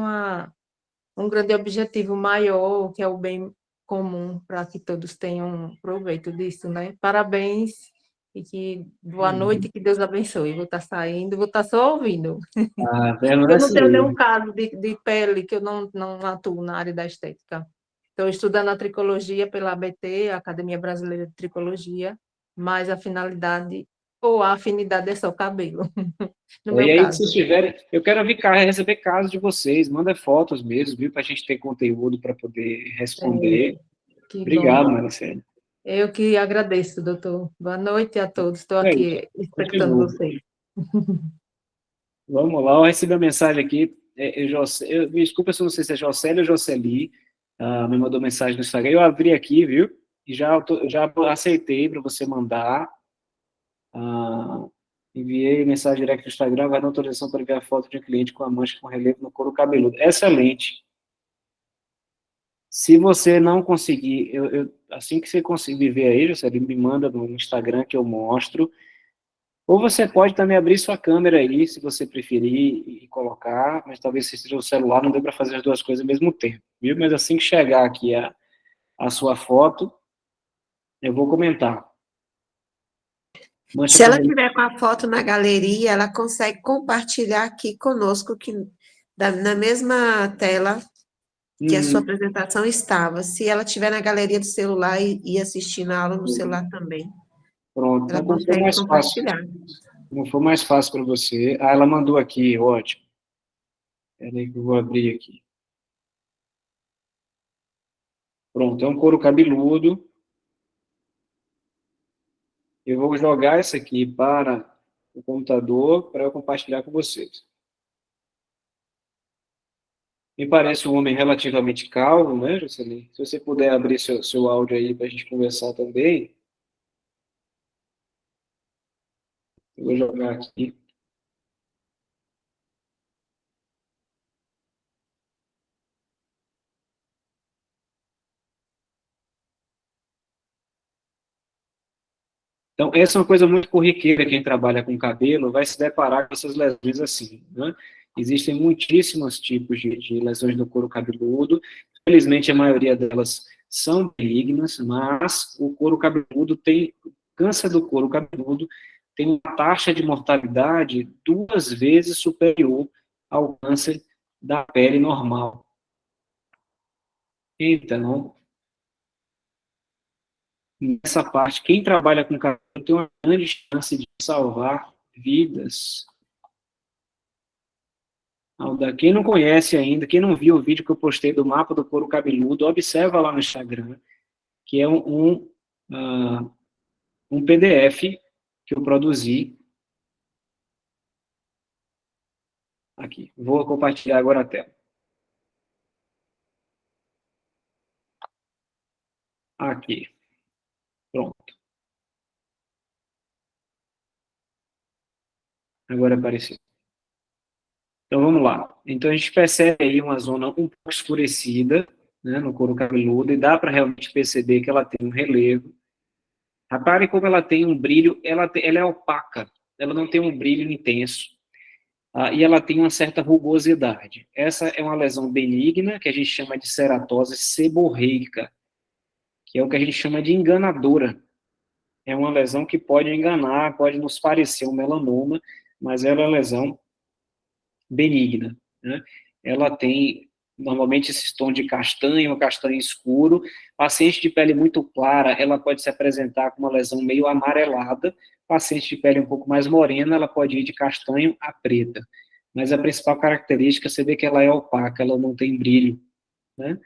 S6: um grande objetivo maior, que é o bem comum, para que todos tenham proveito disso, né? Parabéns E que boa noite, que Deus abençoe. Vou estar saindo, vou estar só ouvindo.
S1: Ah,
S6: Eu não
S1: permanece
S6: tenho
S1: aí.
S6: nenhum caso de pele, que eu não atuo na área da estética. Estou estudando a tricologia pela ABT, a Academia Brasileira de Tricologia, mas a finalidade ou a afinidade é só cabelo, no
S1: E
S6: meu
S1: aí, se
S6: caso.
S1: vocês tiverem, eu quero receber casos de vocês, manda fotos mesmo, viu, para a gente ter conteúdo para poder responder.
S6: Que
S1: Obrigado,
S6: bom.
S1: Maricela.
S6: Eu que agradeço, doutor. Boa noite a todos. Estou
S1: É isso,
S6: aqui expectando
S1: continua.
S6: vocês.
S1: Vamos lá, eu recebi a mensagem aqui, me desculpa se eu não sei se é Jocely ou Jocely, me mandou mensagem no Instagram, eu abri aqui, viu, e já aceitei para você mandar, ah, enviei mensagem direct no Instagram, vai dar autorização para enviar foto de um cliente com a mancha com relevo no couro cabeludo. Excelente. Se você não conseguir, assim que você conseguir ver aí, Jocely, me manda no Instagram que eu mostro. Ou você pode também abrir sua câmera aí, se você preferir, e colocar, mas talvez se esteja o celular, não dê para fazer as duas coisas ao mesmo tempo, viu? Mas assim que chegar aqui a sua foto, eu vou comentar. Mancha
S5: Se ela
S1: com...
S5: tiver com a foto na galeria, ela consegue compartilhar aqui conosco, na mesma tela que a sua apresentação estava. Se ela tiver na galeria do celular e assistindo a aula no celular também,
S1: Pronto,
S5: ela
S1: então como for
S5: consegue
S1: mais fácil,
S5: compartilhar.
S1: como for mais fácil para você. Ah, ela mandou aqui, ótimo. Peraí que eu vou abrir aqui. Pronto, é um couro cabeludo. Eu vou jogar isso aqui para o computador para eu compartilhar com vocês. Me parece um homem relativamente calmo, né, Juscelino? Se você puder abrir seu áudio aí para a gente conversar também, eu vou jogar aqui. Então, essa é uma coisa muito corriqueira, quem trabalha com cabelo vai se deparar com essas lesões assim, né? Existem muitíssimos tipos de lesões do couro cabeludo, felizmente a maioria delas são benignas, mas o couro cabeludo câncer do couro cabeludo tem uma taxa de mortalidade 2 vezes superior ao câncer da pele normal. Então, nessa parte, quem trabalha com cabelo tem uma grande chance de salvar vidas. Quem não conhece ainda, quem não viu o vídeo que eu postei do mapa do couro cabeludo, observa lá no Instagram, que é um PDF que eu produzi. Aqui, vou compartilhar agora a tela. Aqui, pronto. Agora apareceu. Então, vamos lá. Então, a gente percebe aí uma zona um pouco escurecida, né, no couro cabeludo, e dá para realmente perceber que ela tem um relevo. Repare como ela tem um brilho, ela é opaca, ela não tem um brilho intenso, e ela tem uma certa rugosidade. Essa é uma lesão benigna, que a gente chama de ceratose seborreica, que é o que a gente chama de enganadora. É uma lesão que pode enganar, pode nos parecer um melanoma, mas ela é uma lesão benigna, né? Ela tem, normalmente, esses tons de castanho, castanho escuro. Paciente de pele muito clara, ela pode se apresentar com uma lesão meio amarelada. Paciente de pele um pouco mais morena, ela pode ir de castanho a preta. Mas a principal característica, você vê que ela é opaca, ela não tem brilho, né?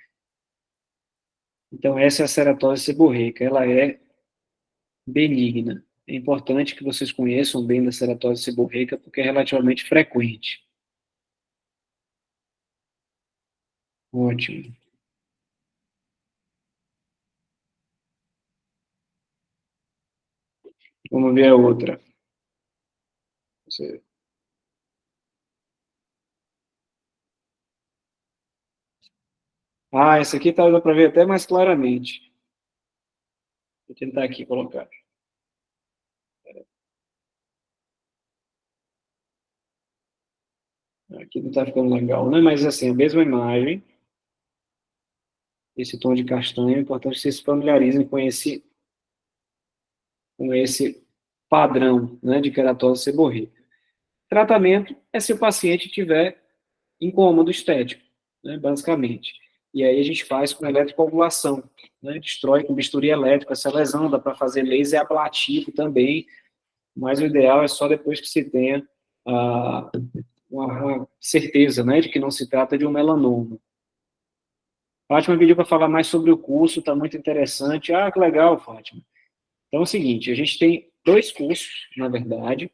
S1: Então, essa é a ceratose seborreica, ela é benigna. É importante que vocês conheçam bem da ceratose seborreica, porque é relativamente frequente. Ótimo. Vamos ver a outra. Essa aqui tá dando para ver até mais claramente. Vou tentar aqui colocar. Aqui não está ficando legal, né? Mas assim, a mesma imagem, esse tom de castanho, é importante que vocês se familiarizem com esse padrão, né, de queratose seborreica. Tratamento é se o paciente tiver incômodo estético, né, basicamente. E aí a gente faz com eletrocoagulação, né, destrói com bisturi elétrico essa lesão, dá para fazer laser ablativo também, mas o ideal é só depois que se tenha uma certeza, né, de que não se trata de um melanoma. Fátima pediu para falar mais sobre o curso, está muito interessante. Ah, que legal, Fátima. Então é o seguinte, a gente tem 2 cursos, na verdade.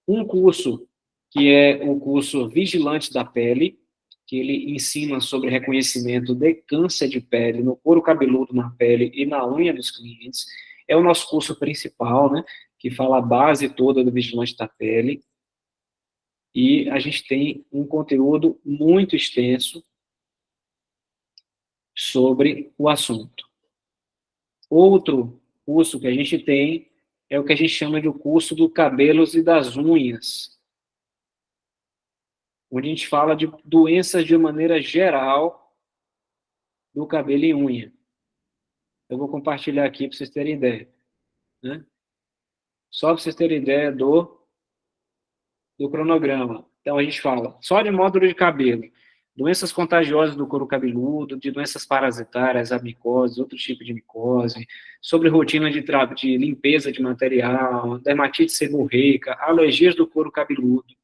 S1: Um curso que é o curso Vigilante da Pele, que ele ensina sobre reconhecimento de câncer de pele no couro cabeludo, na pele e na unha dos clientes. É o nosso curso principal, né, que fala a base toda do Vigilante da Pele. E a gente tem um conteúdo muito extenso sobre o assunto. Outro curso que a gente tem é o que a gente chama de o curso do cabelos e das unhas, onde a gente fala de doenças de maneira geral do cabelo e unha. Eu vou compartilhar aqui para vocês terem ideia, né? Só para vocês terem ideia do cronograma. Então, a gente fala só de módulo de cabelo, doenças contagiosas do couro cabeludo, de doenças parasitárias, a micose, outro tipo de micose, sobre rotina de limpeza de material, dermatite seborreica, alergias do couro cabeludo,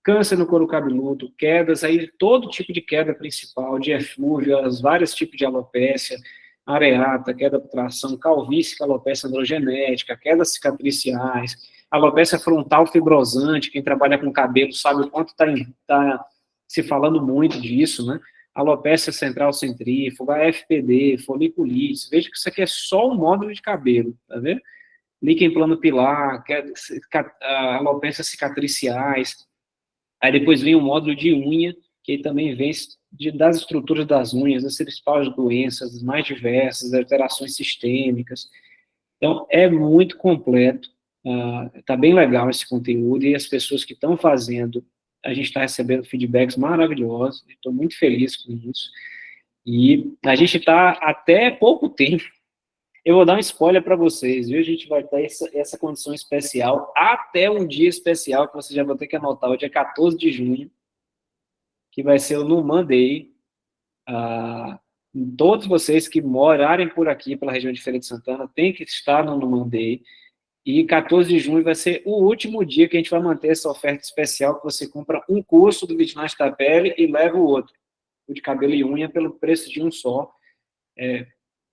S1: câncer no couro cabeludo, quedas, aí todo tipo de queda principal, de eflúvio, os vários tipos de alopécia, areata, queda por tração, calvície, alopécia androgenética, quedas cicatriciais, alopécia frontal fibrosante, quem trabalha com cabelo sabe o quanto está se falando muito disso, né? Alopécia central centrífuga, AFPD, foliculite, veja que isso aqui é só um módulo de cabelo, tá vendo? Líquen plano pilar, alopécia cicatriciais, aí depois vem o módulo de unha, que também vem das estruturas das unhas, das principais doenças, as mais diversas, alterações sistêmicas. Então, é muito completo, tá bem legal esse conteúdo, e as pessoas que estão fazendo, a gente está recebendo feedbacks maravilhosos, estou muito feliz com isso, e a gente está até pouco tempo, eu vou dar um spoiler para vocês, viu? A gente vai ter essa condição especial até um dia especial, que vocês já vão ter que anotar, o dia 14 de junho, que vai ser o Numan Day. Todos vocês que morarem por aqui, pela região de Feira de Santana, tem que estar no Numan Day. E 14 de junho vai ser o último dia que a gente vai manter essa oferta especial, que você compra um curso do Vigilante da Pele e leva o outro, o de cabelo e unha, pelo preço de um só.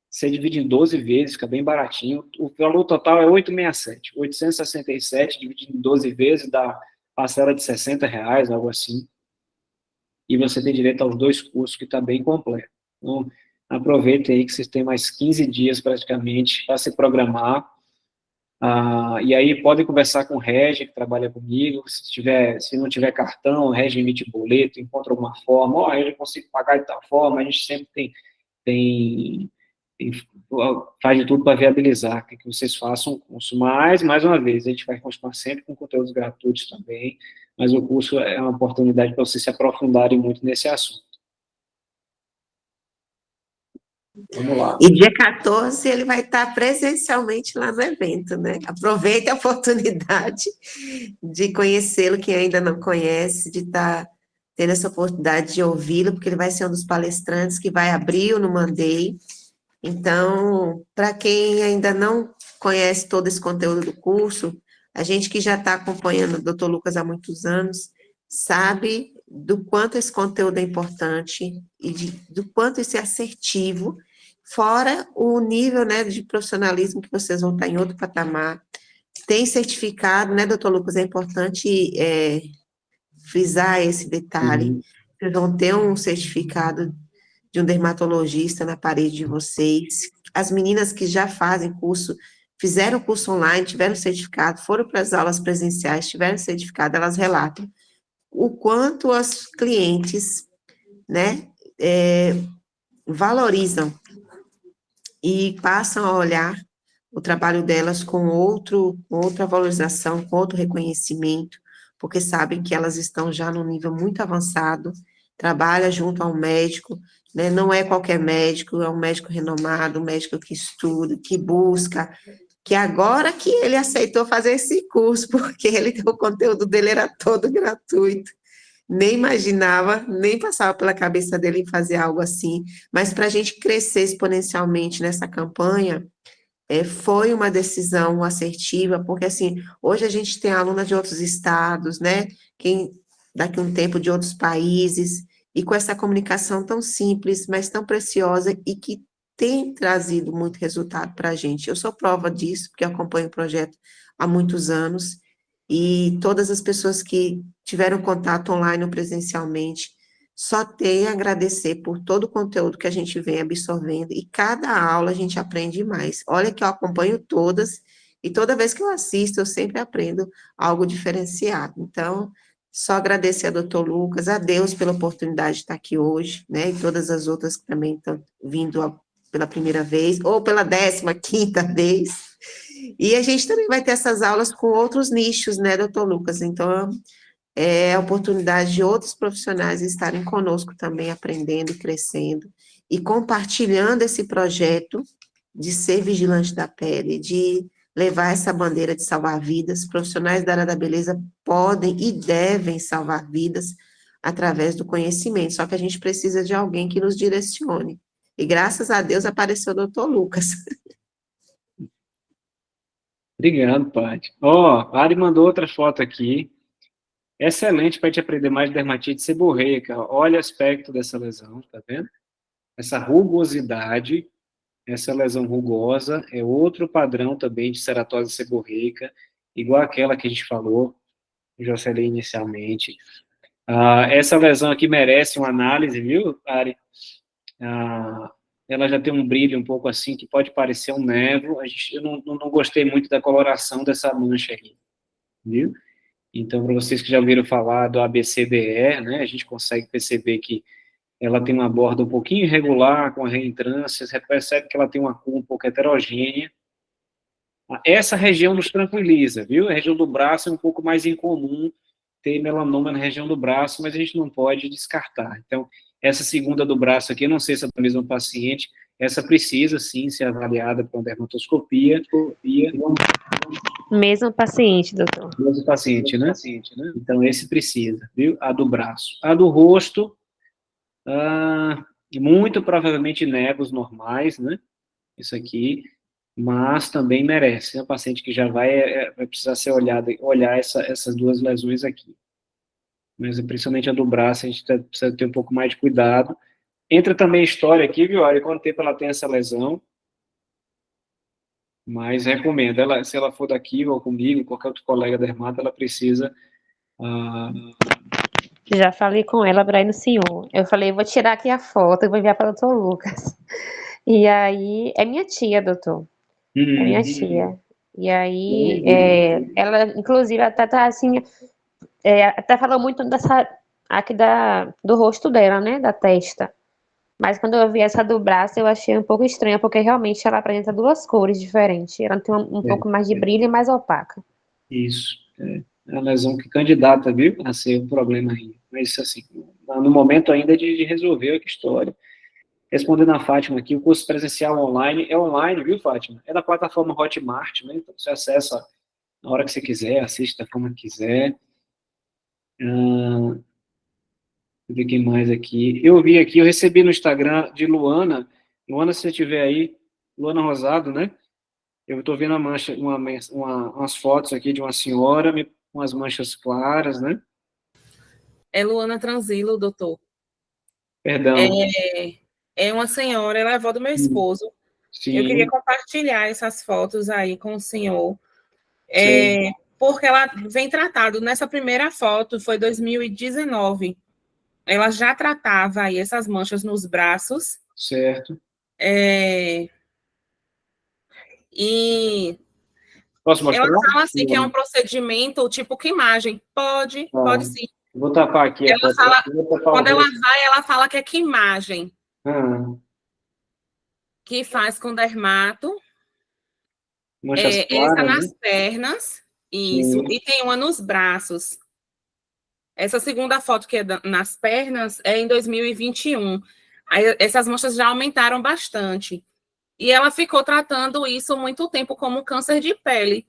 S1: Você divide em 12 vezes, fica bem baratinho. O valor total é 867, dividido em 12 vezes, dá parcela de R$60, algo assim. E você tem direito aos 2 cursos, que está bem completo. Então, aproveitem aí que vocês têm mais 15 dias, praticamente, para se programar. E aí podem conversar com o Regi, que trabalha comigo. Se não tiver cartão, o Regi emite boleto, encontra alguma forma. Eu consigo pagar de tal forma. A gente sempre faz de tudo para viabilizar que vocês façam o curso. Mas, mais uma vez, a gente vai continuar sempre com conteúdos gratuitos também, mas o curso é uma oportunidade para vocês se aprofundarem muito nesse assunto. Vamos lá.
S5: E dia 14 ele vai estar presencialmente lá no evento, né? Aproveite a oportunidade de conhecê-lo, quem ainda não conhece, de estar tendo essa oportunidade de ouvi-lo, porque ele vai ser um dos palestrantes que vai abrir o Numan Day. Então, para quem ainda não conhece todo esse conteúdo do curso, a gente que já está acompanhando o Dr. Lucas há muitos anos, sabe do quanto esse conteúdo é importante e do quanto isso é assertivo, fora o nível, né, de profissionalismo que vocês vão estar em outro patamar. Tem certificado, né, Dr. Lucas? É importante frisar esse detalhe. Vocês vão ter um certificado de um dermatologista na parede de vocês. As meninas que já fazem curso, fizeram curso online, tiveram certificado, foram para as aulas presenciais, tiveram certificado, elas relatam o quanto as clientes, né, valorizam e passam a olhar o trabalho delas com outra valorização, com outro reconhecimento, porque sabem que elas estão já num nível muito avançado, trabalha junto a um médico, né, não é qualquer médico, é um médico renomado, um médico que estuda, que busca que agora que ele aceitou fazer esse curso, porque o conteúdo dele era todo gratuito. Nem imaginava, nem passava pela cabeça dele em fazer algo assim, mas para a gente crescer exponencialmente nessa campanha, foi uma decisão assertiva, porque assim, hoje a gente tem aluna de outros estados, né, quem daqui a um tempo de outros países, e com essa comunicação tão simples, mas tão preciosa, e que tem trazido muito resultado para a gente. Eu sou prova disso, porque eu acompanho o projeto há muitos anos, e todas as pessoas que tiveram contato online ou presencialmente, só tem a agradecer por todo o conteúdo que a gente vem absorvendo, e cada aula a gente aprende mais. Olha que eu acompanho todas, e toda vez que eu assisto, eu sempre aprendo algo diferenciado. Então, só agradecer a doutor Lucas, a Deus pela oportunidade de estar aqui hoje, né, e todas as outras que também estão vindo pela primeira vez, ou pela 15ª vez, e a gente também vai ter essas aulas com outros nichos, né, doutor Lucas? Então, é a oportunidade de outros profissionais estarem conosco também, aprendendo, crescendo, e compartilhando esse projeto de ser vigilante da pele, de levar essa bandeira de salvar vidas. Profissionais da área da beleza podem e devem salvar vidas através do conhecimento, só que a gente precisa de alguém que nos direcione. E graças a Deus apareceu o doutor Lucas.
S1: Obrigado, Paty. Ó, a Ari mandou outra foto aqui. Excelente para te aprender mais de dermatite seborreica. Olha o aspecto dessa lesão, tá vendo? Essa rugosidade, essa lesão rugosa, é outro padrão também de ceratose seborreica, igual aquela que a gente falou, já falei inicialmente. Essa lesão aqui merece uma análise, viu, Ari? Ela já tem um brilho um pouco assim, que pode parecer um névoa. Eu não gostei muito da coloração dessa mancha aqui, viu? Então, para vocês que já ouviram falar do ABCDE, né, a gente consegue perceber que ela tem uma borda um pouquinho irregular, com a reentrância, você percebe que ela tem uma cor um pouco heterogênea. Essa região nos tranquiliza, viu? A região do braço é um pouco mais incomum ter melanoma na região do braço, mas a gente não pode descartar. Então, essa segunda do braço aqui, eu não sei se é da mesma paciente, essa precisa, sim, ser avaliada por uma dermatoscopia.
S4: Mesmo paciente, doutor.
S1: Mesmo paciente, né? Então, esse precisa, viu? A do braço. A do rosto, muito provavelmente névoas normais, né? Isso aqui, mas também merece. É um paciente que já vai precisar ser olhar essas duas lesões aqui. Mas principalmente a do braço, a gente precisa ter um pouco mais de cuidado. Entra também a história aqui, viu? Olha, quanto tempo ela tem essa lesão. Mas recomendo, se ela for daqui ou comigo, qualquer outro colega dermato, ela precisa.
S4: Já falei com ela para ir no senhor. Eu falei, vou tirar aqui a foto e vou enviar para o doutor Lucas. E aí, é minha tia, doutor. É minha tia. E aí, ela, inclusive, até tá assim, até falou muito aqui do rosto dela, né, da testa. Mas quando eu vi essa do braço, eu achei um pouco estranha, porque realmente ela apresenta duas cores diferentes. Ela tem um pouco mais de brilho e mais opaca.
S1: Isso. É uma lesão que candidata, viu, a ser um problema aí. Mas, assim, no momento ainda de resolver a história. Respondendo a Fátima aqui, o curso presencial online, viu, Fátima? É da plataforma Hotmart, né? Então, você acessa na hora que você quiser, assiste da forma que quiser. Deixa eu ver quem mais aqui. Eu recebi no Instagram de Luana. Luana, se você estiver aí, Luana Rosado, né? Eu estou vendo umas fotos aqui de uma senhora com as manchas claras, né?
S7: É Luana Transilo, doutor.
S1: Perdão.
S7: É uma senhora, ela é avó do meu esposo.
S1: Sim.
S7: Eu queria compartilhar essas fotos aí com o senhor. Porque ela vem tratado. Nessa primeira foto, foi 2019. Ela já tratava aí essas manchas nos braços.
S1: Certo.
S7: E
S1: posso mostrar?
S7: Ela fala assim que é um procedimento tipo que imagem. Pode sim.
S1: Vou tapar aqui.
S7: Quando ela vai, ela fala que é que imagem. Que faz com dermato. Essa nas pernas. Isso. Sim. E tem uma nos braços. Essa segunda foto que é nas pernas é em 2021. Aí, essas manchas já aumentaram bastante. E ela ficou tratando isso muito tempo como câncer de pele.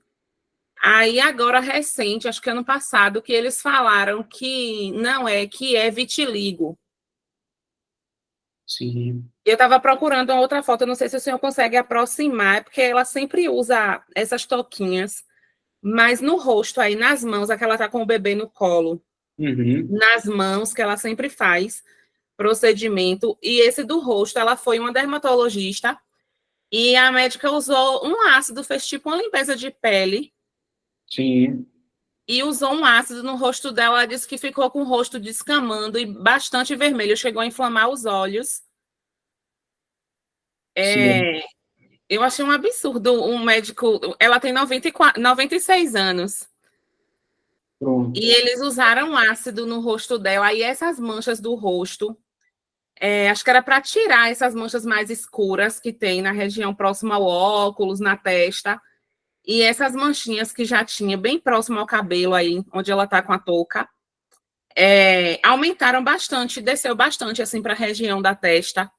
S7: Aí agora recente, acho que ano passado, que eles falaram que não é, que é vitiligo.
S1: Sim.
S7: Eu estava procurando uma outra foto, não sei se o senhor consegue aproximar, porque ela sempre usa essas touquinhas, mas no rosto aí, nas mãos, aquela tá com o bebê no colo,
S1: Uhum.
S7: nas mãos, que ela sempre faz procedimento, e esse do rosto, ela foi uma dermatologista, e a médica usou um ácido, fez tipo uma limpeza de pele,
S1: Sim.
S7: e usou um ácido no rosto dela, ela disse que ficou com o rosto descamando e bastante vermelho, chegou a inflamar os olhos.
S1: Sim.
S7: Eu achei um absurdo um médico. Ela tem 96 anos.
S1: Pronto.
S7: E eles usaram ácido no rosto dela. E essas manchas do rosto, acho que era para tirar essas manchas mais escuras que tem na região próxima ao óculos, na testa. E essas manchinhas que já tinha bem próximo ao cabelo aí, onde ela está com a touca, aumentaram bastante, desceu bastante assim para a região da testa.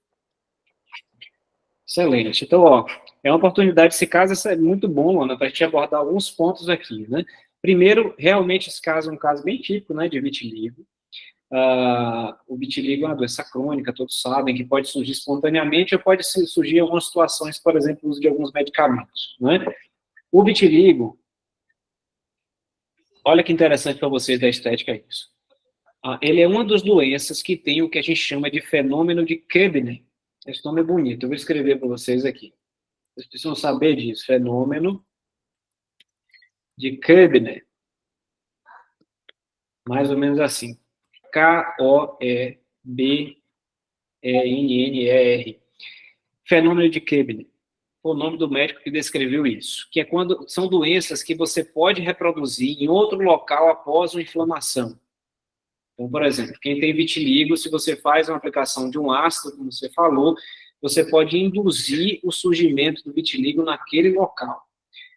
S1: Excelente. Então, ó, é uma oportunidade, esse caso é muito bom, Ana, para a gente abordar alguns pontos aqui, né? Primeiro, realmente, esse caso é um caso bem típico, né, de vitiligo. O vitiligo é uma doença crônica, todos sabem, que pode surgir espontaneamente ou pode surgir em algumas situações, por exemplo, o uso de alguns medicamentos, né? O vitiligo, olha que interessante para vocês da estética isso. Ele é uma das doenças que tem o que a gente chama de fenômeno de Koebner. Esse nome é bonito, eu vou escrever para vocês aqui. Vocês precisam saber disso, fenômeno de Koebner. Mais ou menos assim. Koebnner. Fenômeno de Koebner. Foi o nome do médico que descreveu isso. Que é quando são doenças que você pode reproduzir em outro local após uma inflamação. Então, por exemplo, quem tem vitiligo, se você faz uma aplicação de um ácido, como você falou, você pode induzir o surgimento do vitiligo naquele local.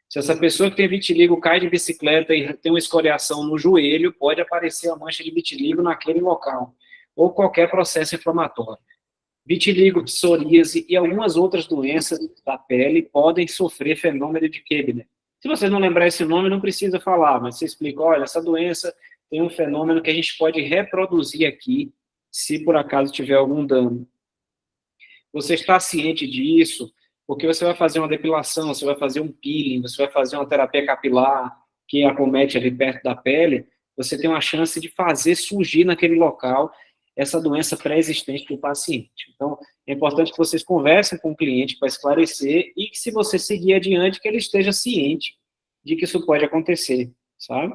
S1: Se essa pessoa que tem vitiligo cai de bicicleta e tem uma escoriação no joelho, pode aparecer a mancha de vitiligo naquele local, ou qualquer processo inflamatório. Vitiligo, psoríase e algumas outras doenças da pele podem sofrer fenômeno de Koebner. Se você não lembrar esse nome, não precisa falar, mas você explica, olha, essa doença tem um fenômeno que a gente pode reproduzir aqui, se por acaso tiver algum dano. Você está ciente disso, porque você vai fazer uma depilação, você vai fazer um peeling, você vai fazer uma terapia capilar que acomete ali perto da pele, você tem uma chance de fazer surgir naquele local essa doença pré-existente do paciente. Então, é importante que vocês conversem com o cliente para esclarecer e que, se você seguir adiante, que ele esteja ciente de que isso pode acontecer, sabe?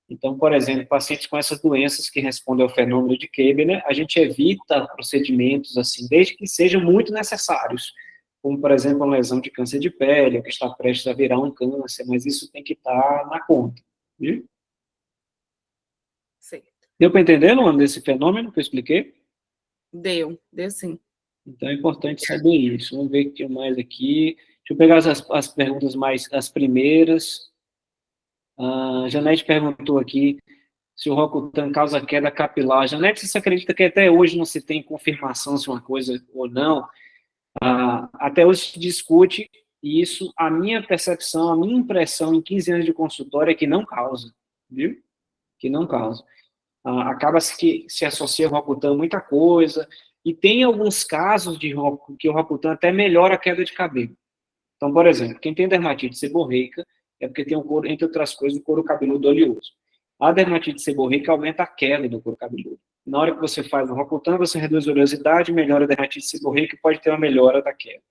S1: Então, por exemplo, pacientes com essas doenças que respondem ao fenômeno de Koebner, a gente evita procedimentos assim, desde que sejam muito necessários, como, por exemplo, uma lesão de câncer de pele, ou que está prestes a virar um câncer, mas isso tem que estar na conta, viu?
S7: Sim.
S1: Deu para entender, Luana, desse fenômeno que eu expliquei?
S7: Deu sim.
S1: Então é importante saber isso. Vamos ver o que tem mais aqui. Deixa eu pegar as perguntas as primeiras. A Janete perguntou aqui se o Rocutan causa queda capilar. Janete, você acredita que até hoje não se tem confirmação se uma coisa ou não? Até hoje se discute isso. A minha percepção, a minha impressão em 15 anos de consultório é que não causa, viu? Que não causa. Acaba-se que se associa o Rocutan a muita coisa, e tem alguns casos que o Rocutan até melhora a queda de cabelo. Então, por exemplo, quem tem dermatite seborreica é porque tem um couro, entre outras coisas, o couro cabeludo oleoso. A dermatite seborreica aumenta a queda do couro cabeludo. Na hora que você faz o Rocutan, você reduz a oleosidade, melhora a dermatite seborreica e pode ter uma melhora da queda.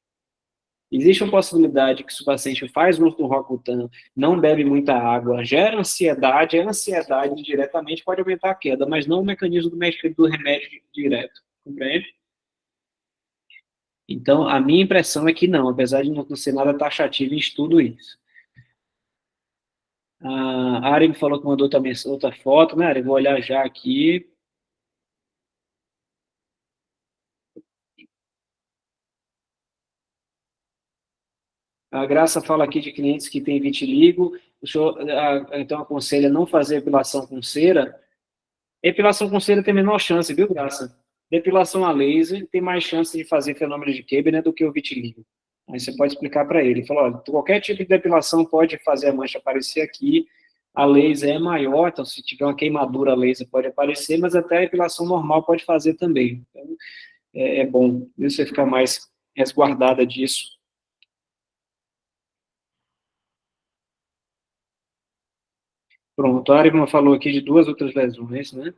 S1: Existe uma possibilidade que se o paciente faz uso do Rocutan, não bebe muita água, gera ansiedade, a ansiedade diretamente pode aumentar a queda, mas não o mecanismo do remédio direto, compreende? Então, a minha impressão é que não, apesar de não ser nada taxativo em estudo isso. A Ari me falou que mandou também outra foto, né, Ari? Vou olhar já aqui. A Graça fala aqui de clientes que têm vitiligo. O senhor, então, aconselha não fazer epilação com cera. Epilação com cera tem menor chance, viu, Graça? Depilação a laser tem mais chance de fazer fenômeno de Koebner do que o vitiligo. Aí você pode explicar para ele. Fala, olha, qualquer tipo de depilação pode fazer a mancha aparecer aqui, a laser é maior, então se tiver uma queimadura, a laser pode aparecer, mas até a depilação normal pode fazer também. Então, é bom, você ficar mais resguardada disso. Pronto, a Arima falou aqui de 2 outras lesões, né?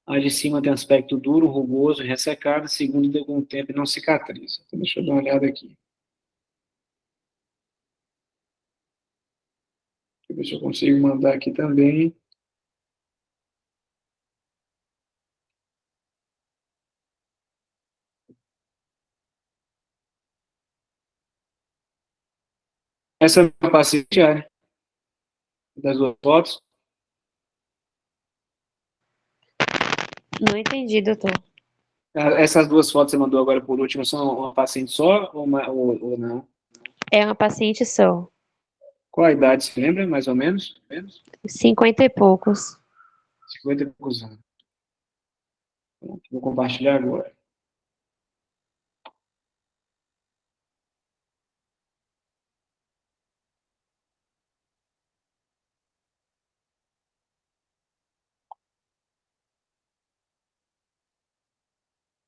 S1: A de cima tem aspecto duro, rugoso, ressecado, segundo de algum tempo e não cicatriza. Então, deixa eu dar uma olhada aqui. Deixa eu ver se eu consigo mandar aqui também. Essa é a paciente, das 2 fotos.
S4: Não entendi, doutor.
S1: Essas 2 fotos que você mandou agora por último são uma paciente só ou não?
S4: É uma paciente só.
S1: Qual a idade, se lembra, mais ou menos?
S4: 50 e poucos.
S1: 50 e poucos anos. Pronto, vou compartilhar agora.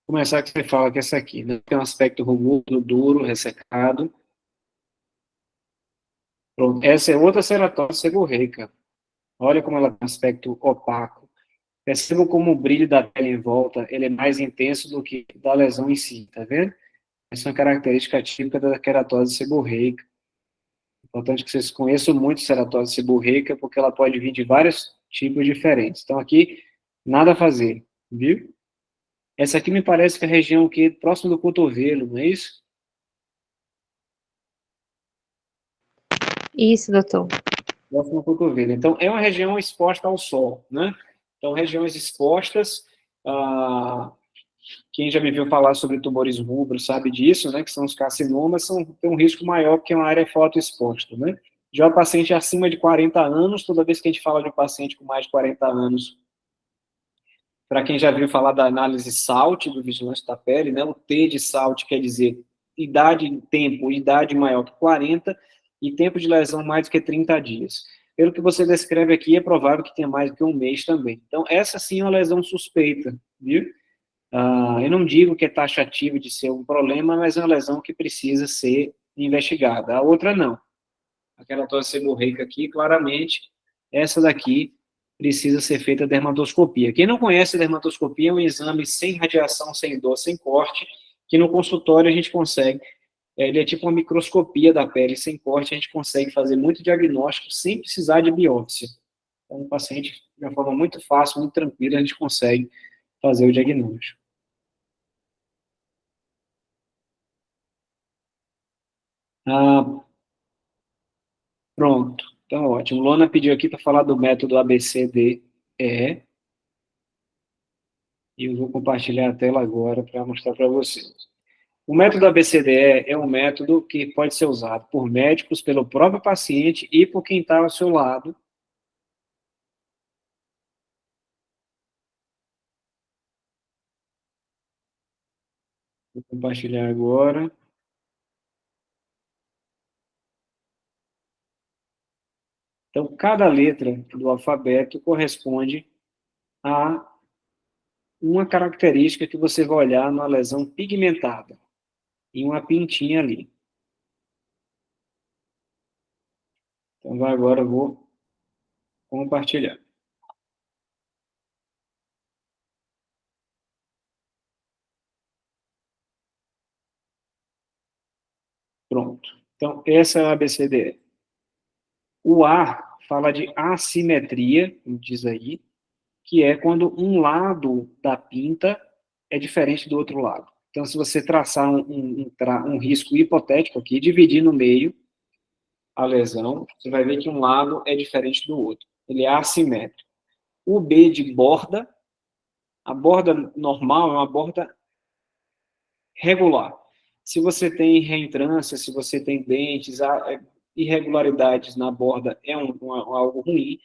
S1: Vou começar que você fala que essa aqui, né? Tem um aspecto rugoso, duro, ressecado. Pronto, essa é outra ceratose seborreica. Olha como ela tem um aspecto opaco. Perceba como o brilho da pele em volta ele é mais intenso do que da lesão em si, tá vendo? Essa é uma característica típica da queratose seborreica. Importante que vocês conheçam muito ceratose seborreica, porque ela pode vir de vários tipos diferentes. Então, aqui, nada a fazer, viu? Essa aqui me parece que é a região aqui próximo do cotovelo, não é isso?
S4: Isso, doutor.
S1: Próximo do cotovelo. Então, é uma região exposta ao sol, né? Então, regiões expostas, quem já me viu falar sobre tumores rubros sabe disso, né? Que são os carcinomas, tem um risco maior porque é uma área fotoexposta, né? Já o paciente acima de 40 anos, toda vez que a gente fala de um paciente com mais de 40 anos, para quem já viu falar da análise SALT, do vigilante da pele, né? O T de SALT quer dizer idade maior que 40 e tempo de lesão mais do que 30 dias. Pelo que você descreve aqui, é provável que tenha mais do que um mês também. Então, essa sim é uma lesão suspeita, viu? Eu não digo que é taxativo de ser um problema, mas é uma lesão que precisa ser investigada. A outra não. A queratose seborreica aqui, claramente, essa daqui precisa ser feita a dermatoscopia. Quem não conhece a dermatoscopia é um exame sem radiação, sem dor, sem corte, que no consultório a gente consegue. Ele é tipo uma microscopia da pele sem corte, a gente consegue fazer muito diagnóstico sem precisar de biópsia. Então, o paciente, de uma forma muito fácil, muito tranquila, a gente consegue fazer o diagnóstico. Pronto. Então, ótimo. Luana pediu aqui para falar do método ABCDE. E eu vou compartilhar a tela agora para mostrar para vocês. O método ABCDE é um método que pode ser usado por médicos, pelo próprio paciente e por quem está ao seu lado. Vou compartilhar agora. Então, cada letra do alfabeto corresponde a uma característica que você vai olhar numa lesão pigmentada, em uma pintinha ali. Então, agora eu vou compartilhar. Pronto. Então, essa é a ABCDE. O A fala de assimetria, como diz aí, que é quando um lado da pinta é diferente do outro lado. Então, se você traçar um risco hipotético aqui, dividir no meio a lesão, você vai ver que um lado é diferente do outro. Ele é assimétrico. O B de borda, a borda normal é uma borda regular. Se você tem reentrância, se você tem dentes, irregularidades na borda é algo ruim.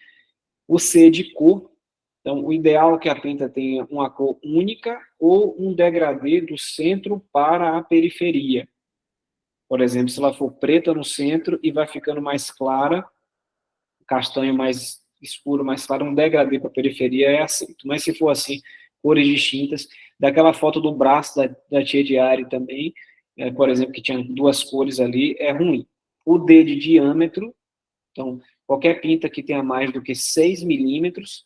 S1: O C de cor, então o ideal é que a pinta tenha uma cor única ou um degradê do centro para a periferia. Por exemplo, se ela for preta no centro e vai ficando mais clara, castanho mais escuro, mais claro, um degradê para a periferia é aceito. Mas se for assim, cores distintas, daquela foto do braço da tia Diária também, por exemplo, que tinha duas cores ali, é ruim. O D de diâmetro, então, qualquer pinta que tenha mais do que 6 milímetros,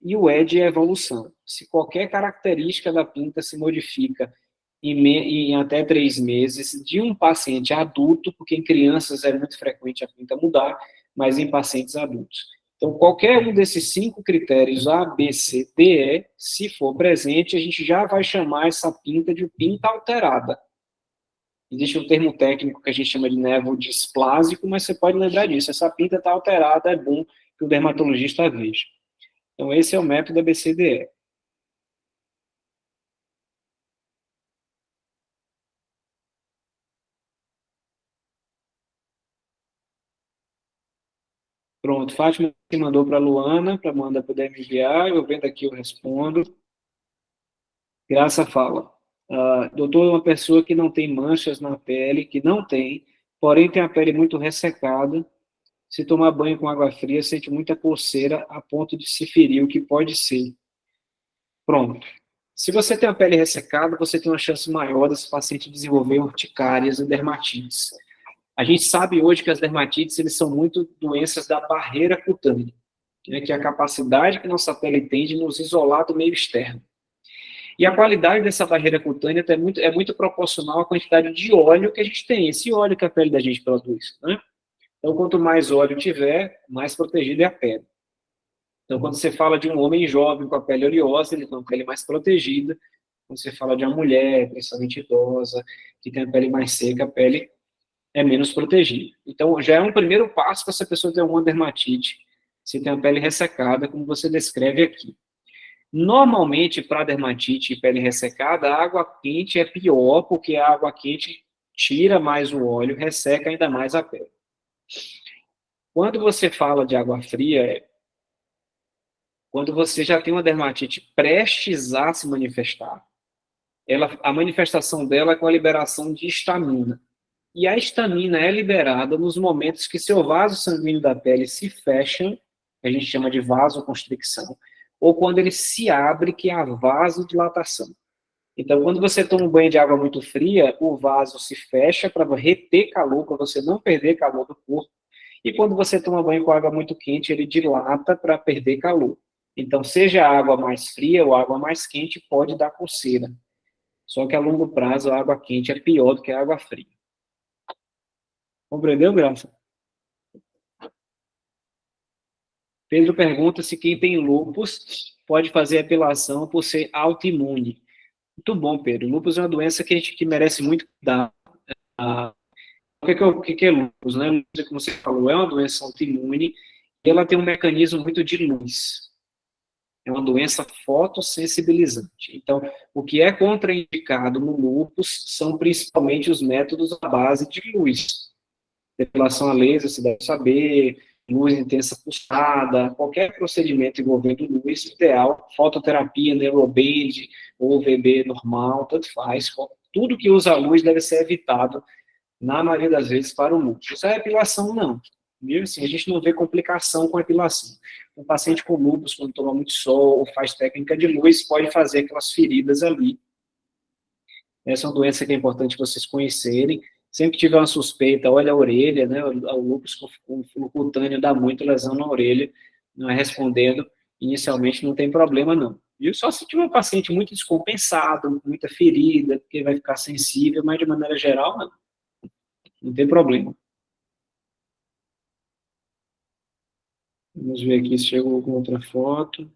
S1: e o E de evolução. Se qualquer característica da pinta se modifica em até 3 meses de um paciente adulto, porque em crianças é muito frequente a pinta mudar, mas em pacientes adultos. Então, qualquer um desses 5 critérios, A, B, C, D, E, se for presente, a gente já vai chamar essa pinta de pinta alterada. Existe um termo técnico que a gente chama de nevo-displásico, mas você pode lembrar disso. Essa pinta está alterada, é bom que o dermatologista veja. Então, esse é o método ABCDE. Pronto, Fátima que mandou para a Luana, para Amanda poder me enviar, eu vendo aqui, eu respondo. Graça fala, doutor, é uma pessoa que não tem manchas na pele, que não tem, porém tem a pele muito ressecada, se tomar banho com água fria, sente muita coceira a ponto de se ferir, o que pode ser. Pronto. Se você tem a pele ressecada, você tem uma chance maior desse paciente desenvolver urticárias e dermatites. A gente sabe hoje que as dermatites, eles são muito doenças da barreira cutânea, né, que é a capacidade que nossa pele tem de nos isolar do meio externo. E a qualidade dessa barreira cutânea é muito proporcional à quantidade de óleo que a gente tem, esse óleo que a pele da gente produz, né? Então, quanto mais óleo tiver, mais protegida é a pele. Então, quando você fala de um homem jovem com a pele oleosa, ele tem uma pele mais protegida. Quando você fala de uma mulher, principalmente idosa, que tem a pele mais seca, a pele é menos protegida. Então, já é um primeiro passo para essa pessoa ter uma dermatite, se tem a pele ressecada, como você descreve aqui. Normalmente, para dermatite e pele ressecada, a água quente é pior, porque a água quente tira mais o óleo, resseca ainda mais a pele. Quando você fala de água fria, quando você já tem uma dermatite prestes a se manifestar, a manifestação dela é com a liberação de histamina. E a histamina é liberada nos momentos que seu vaso sanguíneo da pele se fecha, que a gente chama de vasoconstricção, ou quando ele se abre, que é a vasodilatação. Então, quando você toma um banho de água muito fria, o vaso se fecha para reter calor, para você não perder calor do corpo. E quando você toma banho com água muito quente, ele dilata para perder calor. Então, seja a água mais fria ou a água mais quente, pode dar coceira. Só que a longo prazo, a água quente é pior do que a água fria. Compreendeu, Graça? Pedro pergunta se quem tem lúpus pode fazer epilação por ser autoimune. Muito bom, Pedro. Lúpus é uma doença que merece muito cuidado. O que é lúpus? Né? Lúpus, como você falou, é uma doença autoimune e ela tem um mecanismo muito de luz. É uma doença fotossensibilizante. Então, o que é contraindicado no lúpus são principalmente os métodos à base de luz. Depilação a laser, você deve saber, luz intensa pulsada, qualquer procedimento envolvendo luz, ideal, fototerapia, neuroband, ou VB normal, tanto faz. Tudo que usa luz deve ser evitado, na maioria das vezes, para o lúpus. A epilação, não. Viu? Assim, a gente não vê complicação com a epilação. Um paciente com lúpus, quando toma muito sol ou faz técnica de luz, pode fazer aquelas feridas ali. Essa é uma doença que é importante vocês conhecerem. Sempre que tiver uma suspeita, olha a orelha, né? O lúpus com fluxo cutâneo dá muito lesão na orelha, não é respondendo, inicialmente não tem problema não. Viu? Só se tiver um paciente muito descompensado, muita ferida, porque vai ficar sensível, mas de maneira geral, não. Não tem problema. Vamos ver aqui se chegou com outra foto.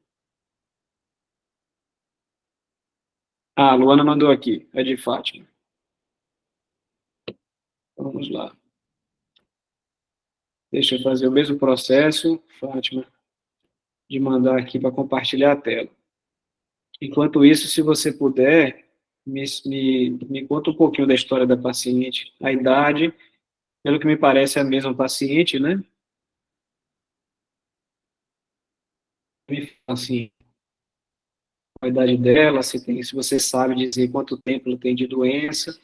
S1: Ah, a Luana mandou aqui, é de Fátima. Vamos lá. Deixa eu fazer o mesmo processo, Fátima, de mandar aqui para compartilhar a tela. Enquanto isso, se você puder, me conta um pouquinho da história da paciente, a idade, pelo que me parece é a mesma paciente, né? Me fala assim, a idade dela, se você sabe dizer quanto tempo ela tem de doença.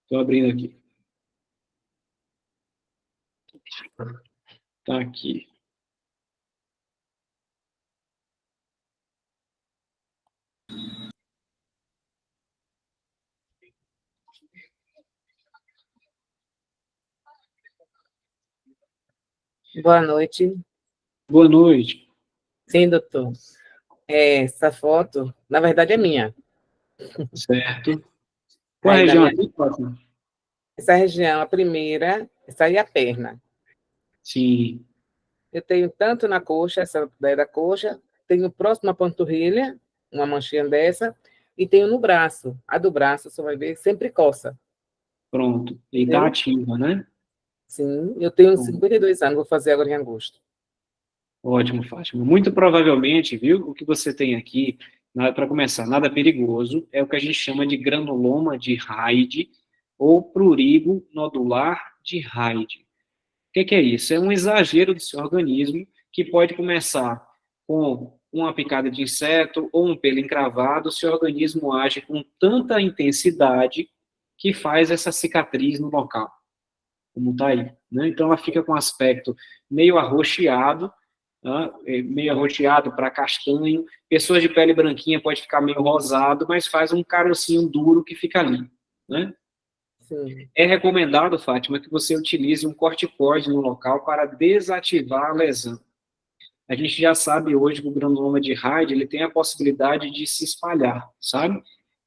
S1: Estou abrindo aqui. Tá aqui.
S8: Boa noite.
S1: Boa noite.
S8: Sim, doutor. Essa foto, na verdade, é minha.
S1: Certo. Qual a
S8: Aí,
S1: região
S8: na
S1: aqui, Fátima?
S8: Essa região, a primeira, essa aí é a perna.
S1: Sim.
S8: Eu tenho tanto na coxa, essa daí da coxa, tenho próximo à panturrilha, uma manchinha dessa, e tenho no braço. A do braço, você vai ver, sempre coça.
S1: Pronto. E tá ativa, né?
S8: Sim, eu tenho 52 anos, vou fazer agora em agosto.
S1: Ótimo, Fátima. Muito provavelmente, viu, o que você tem aqui, para começar, nada perigoso, é o que a gente chama de granuloma de Hyde ou prurigo nodular de Hyde. O que é isso? É um exagero do seu organismo que pode começar com uma picada de inseto ou um pelo encravado. O seu organismo age com tanta intensidade que faz essa cicatriz no local, como está aí, né? Então, ela fica com um aspecto meio arroxeado, meio arroxeado para castanho. Pessoas de pele branquinha pode ficar meio rosado, mas faz um carocinho duro que fica ali, né?
S8: Sim.
S1: É recomendado, Fátima, que você utilize um corticoide no local para desativar a lesão. A gente já sabe hoje que o granuloma de Hyde ele tem a possibilidade de se espalhar, sabe?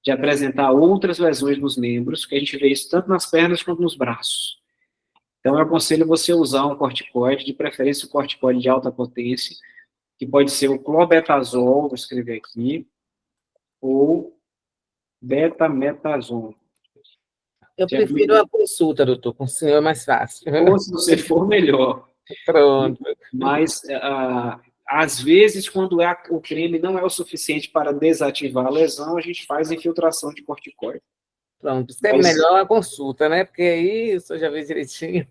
S1: De apresentar outras lesões nos membros, que a gente vê isso tanto nas pernas quanto nos braços. Então, eu aconselho você usar um corticoide, de preferência um corticoide de alta potência, que pode ser o clobetasol, vou escrever aqui, ou betametason.
S8: Eu prefiro a consulta, doutor, com o senhor é mais fácil.
S1: Ou se você for, melhor.
S8: Pronto.
S1: Mas, às vezes, quando o creme não é o suficiente para desativar a lesão, a gente faz infiltração de corticoide.
S8: Pronto, isso é melhor a consulta, né? Porque aí o senhor já vê direitinho.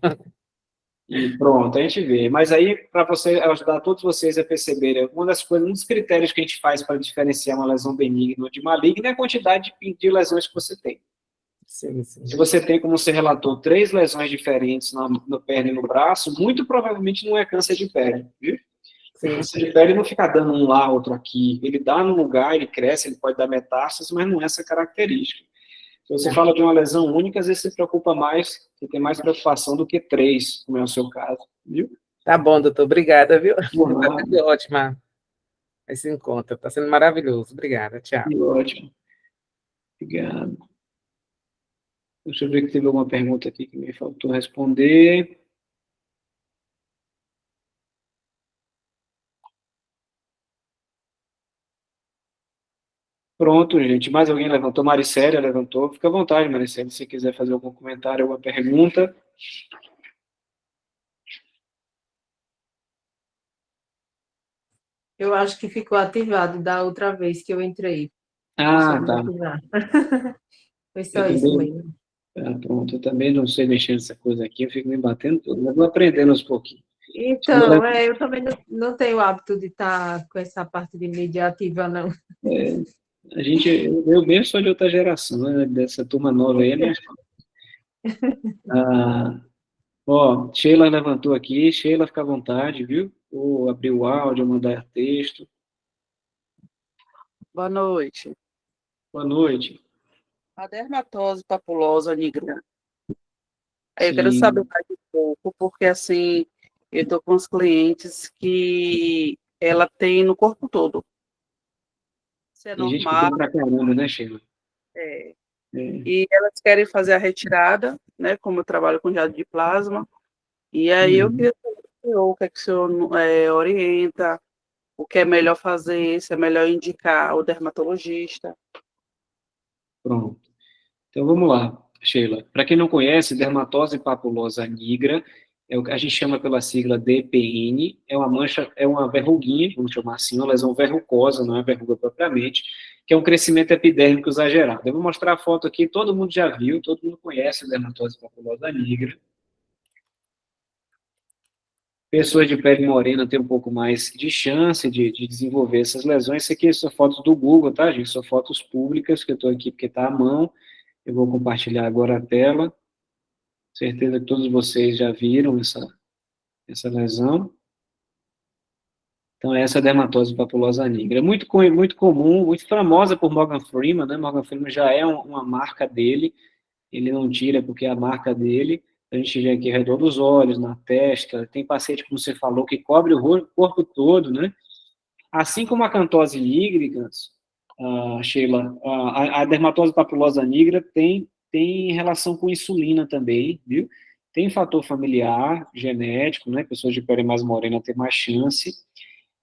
S1: E pronto, a gente vê. Mas aí, para você ajudar todos vocês a perceberem, um dos critérios que a gente faz para diferenciar uma lesão benigna de maligna é a quantidade de lesões que você tem.
S8: Sim, sim.
S1: Se você tem, como você relatou, 3 lesões diferentes na perna e no braço, muito provavelmente não é câncer de pele, viu? Sim. O câncer de pele não fica dando um lá, outro aqui. Ele dá num lugar, ele cresce, ele pode dar metástase, mas não é essa característica. Se você fala de uma lesão única, às vezes você preocupa mais, você tem mais preocupação do que 3, como é o seu caso, viu?
S8: Tá bom, doutor, obrigada, viu? Tá ótima esse encontro, tá sendo maravilhoso. Obrigada, tchau.
S1: Ótimo. Obrigado. Deixa eu ver que teve alguma pergunta aqui que me faltou responder. Pronto, gente. Mais alguém levantou? Maricélia levantou. Fica à vontade, Maricélia, se você quiser fazer algum comentário, alguma pergunta.
S6: Eu acho que ficou ativado da outra vez que eu entrei.
S1: Ah, tá.
S6: Foi só isso mesmo.
S1: Pronto, eu também não sei mexer nessa coisa aqui, eu fico me batendo tudo, mas vou aprendendo aos pouquinhos.
S6: Então, eu também não tenho o hábito de estar com essa parte de mídia ativa, não.
S1: Eu mesmo sou de outra geração, né, dessa turma nova aí, né? Sheila levantou aqui, Sheila, fica à vontade, viu? Ou abrir o áudio, mandar texto.
S9: Boa noite.
S1: Boa noite.
S9: A dermatose papulosa nigra. Eu quero saber mais um pouco, porque assim, eu estou com os clientes que ela tem no corpo todo. Isso é
S1: Tem gente que
S9: normal.
S1: tem pra caramba, né, Sheila?
S9: E elas querem fazer a retirada, né? Como eu trabalho com jato de plasma. E aí eu queria saber o que é que o senhor orienta, o que é melhor fazer, se é melhor indicar o dermatologista.
S1: Pronto. Então, vamos lá, Sheila. Para quem não conhece, dermatose papulosa nigra é o que a gente chama pela sigla DPN, é uma mancha, é uma verruguinha, vamos chamar assim, uma lesão verrucosa, não é verruga propriamente, que é um crescimento epidérmico exagerado. Eu vou mostrar a foto aqui, todo mundo já viu, todo mundo conhece a dermatose papulosa nigra. Pessoas de pele morena têm um pouco mais de chance de desenvolver essas lesões. Isso aqui são fotos do Google, tá, gente? São fotos públicas, que eu estou aqui porque está à mão. Eu vou compartilhar agora a tela. Certeza que todos vocês já viram essa lesão. Então, essa é a dermatose papulosa nigra. Muito comum, muito famosa por Morgan Freeman, né? Morgan Freeman já é uma marca dele, ele não tira porque é a marca dele. A gente vê aqui ao redor dos olhos, na testa, tem paciente, como você falou, que cobre o corpo todo, né? Assim como a acantose nigricans, Sheila, a dermatose papulosa nigra tem relação com insulina também, viu? Tem fator familiar, genético, né? Pessoas de pele mais morena têm mais chance,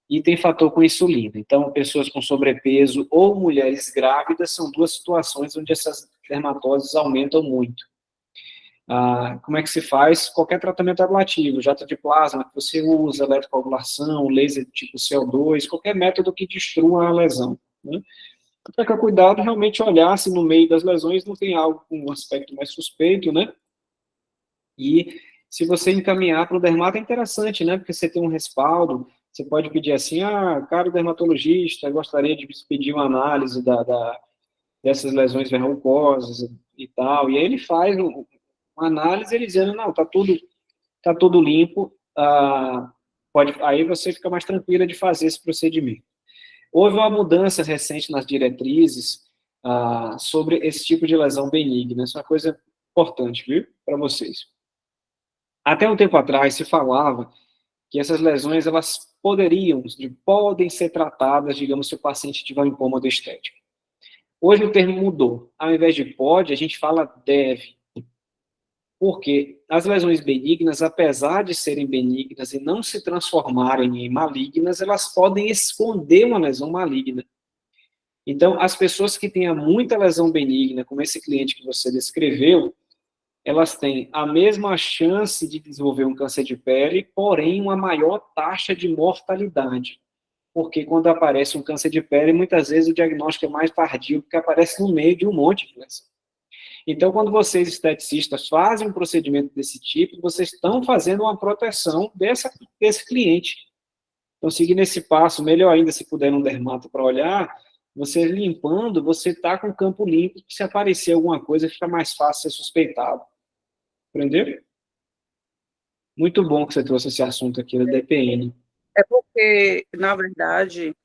S1: e tem fator com insulina. Então, pessoas com sobrepeso ou mulheres grávidas são duas situações onde essas dermatoses aumentam muito. Como é que se faz? Qualquer tratamento ablativo, jato de plasma que você usa, eletrocoagulação, laser tipo CO2, qualquer método que destrua a lesão, né? Então, cuidado, realmente olhar se no meio das lesões não tem algo com um aspecto mais suspeito, né? E se você encaminhar para o dermato é interessante, né? Porque você tem um respaldo, você pode pedir assim, caro dermatologista, gostaria de pedir uma análise dessas lesões verrucosas e tal, e aí ele faz uma análise, ele dizendo, não, tá tudo limpo, aí você fica mais tranquila de fazer esse procedimento. Houve uma mudança recente nas diretrizes sobre esse tipo de lesão benigna, isso é uma coisa importante, viu, para vocês. Até um tempo atrás se falava que essas lesões, elas podem ser tratadas, digamos, se o paciente tiver um incômodo estético. Hoje o termo mudou. Ao invés de pode, a gente fala deve. Porque as lesões benignas, apesar de serem benignas e não se transformarem em malignas, elas podem esconder uma lesão maligna. Então, as pessoas que têm muita lesão benigna, como esse cliente que você descreveu, elas têm a mesma chance de desenvolver um câncer de pele, porém uma maior taxa de mortalidade. Porque quando aparece um câncer de pele, muitas vezes o diagnóstico é mais tardio, porque aparece no meio de um monte de lesão. Então, quando vocês, esteticistas, fazem um procedimento desse tipo, vocês estão fazendo uma proteção desse cliente. Então, seguindo esse passo, melhor ainda se puder um dermato para olhar, você limpando, você está com o campo limpo, se aparecer alguma coisa, fica mais fácil ser suspeitado. Entendeu? Muito bom que você trouxe esse assunto aqui da DPN.
S9: É porque, na verdade,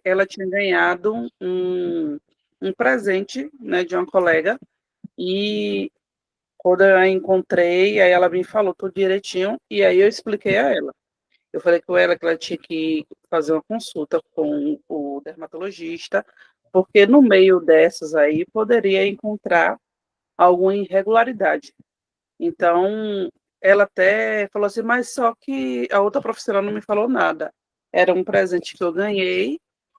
S9: ela tinha ganhado um presente, né, de uma colega, e quando eu a encontrei, aí ela me falou tudo direitinho, e aí eu expliquei a ela. Eu falei com ela que ela tinha que fazer uma consulta com o dermatologista, porque no meio dessas aí poderia encontrar alguma irregularidade. Então, ela até falou assim, mas só que a outra profissional não me falou nada. Era um presente que eu ganhei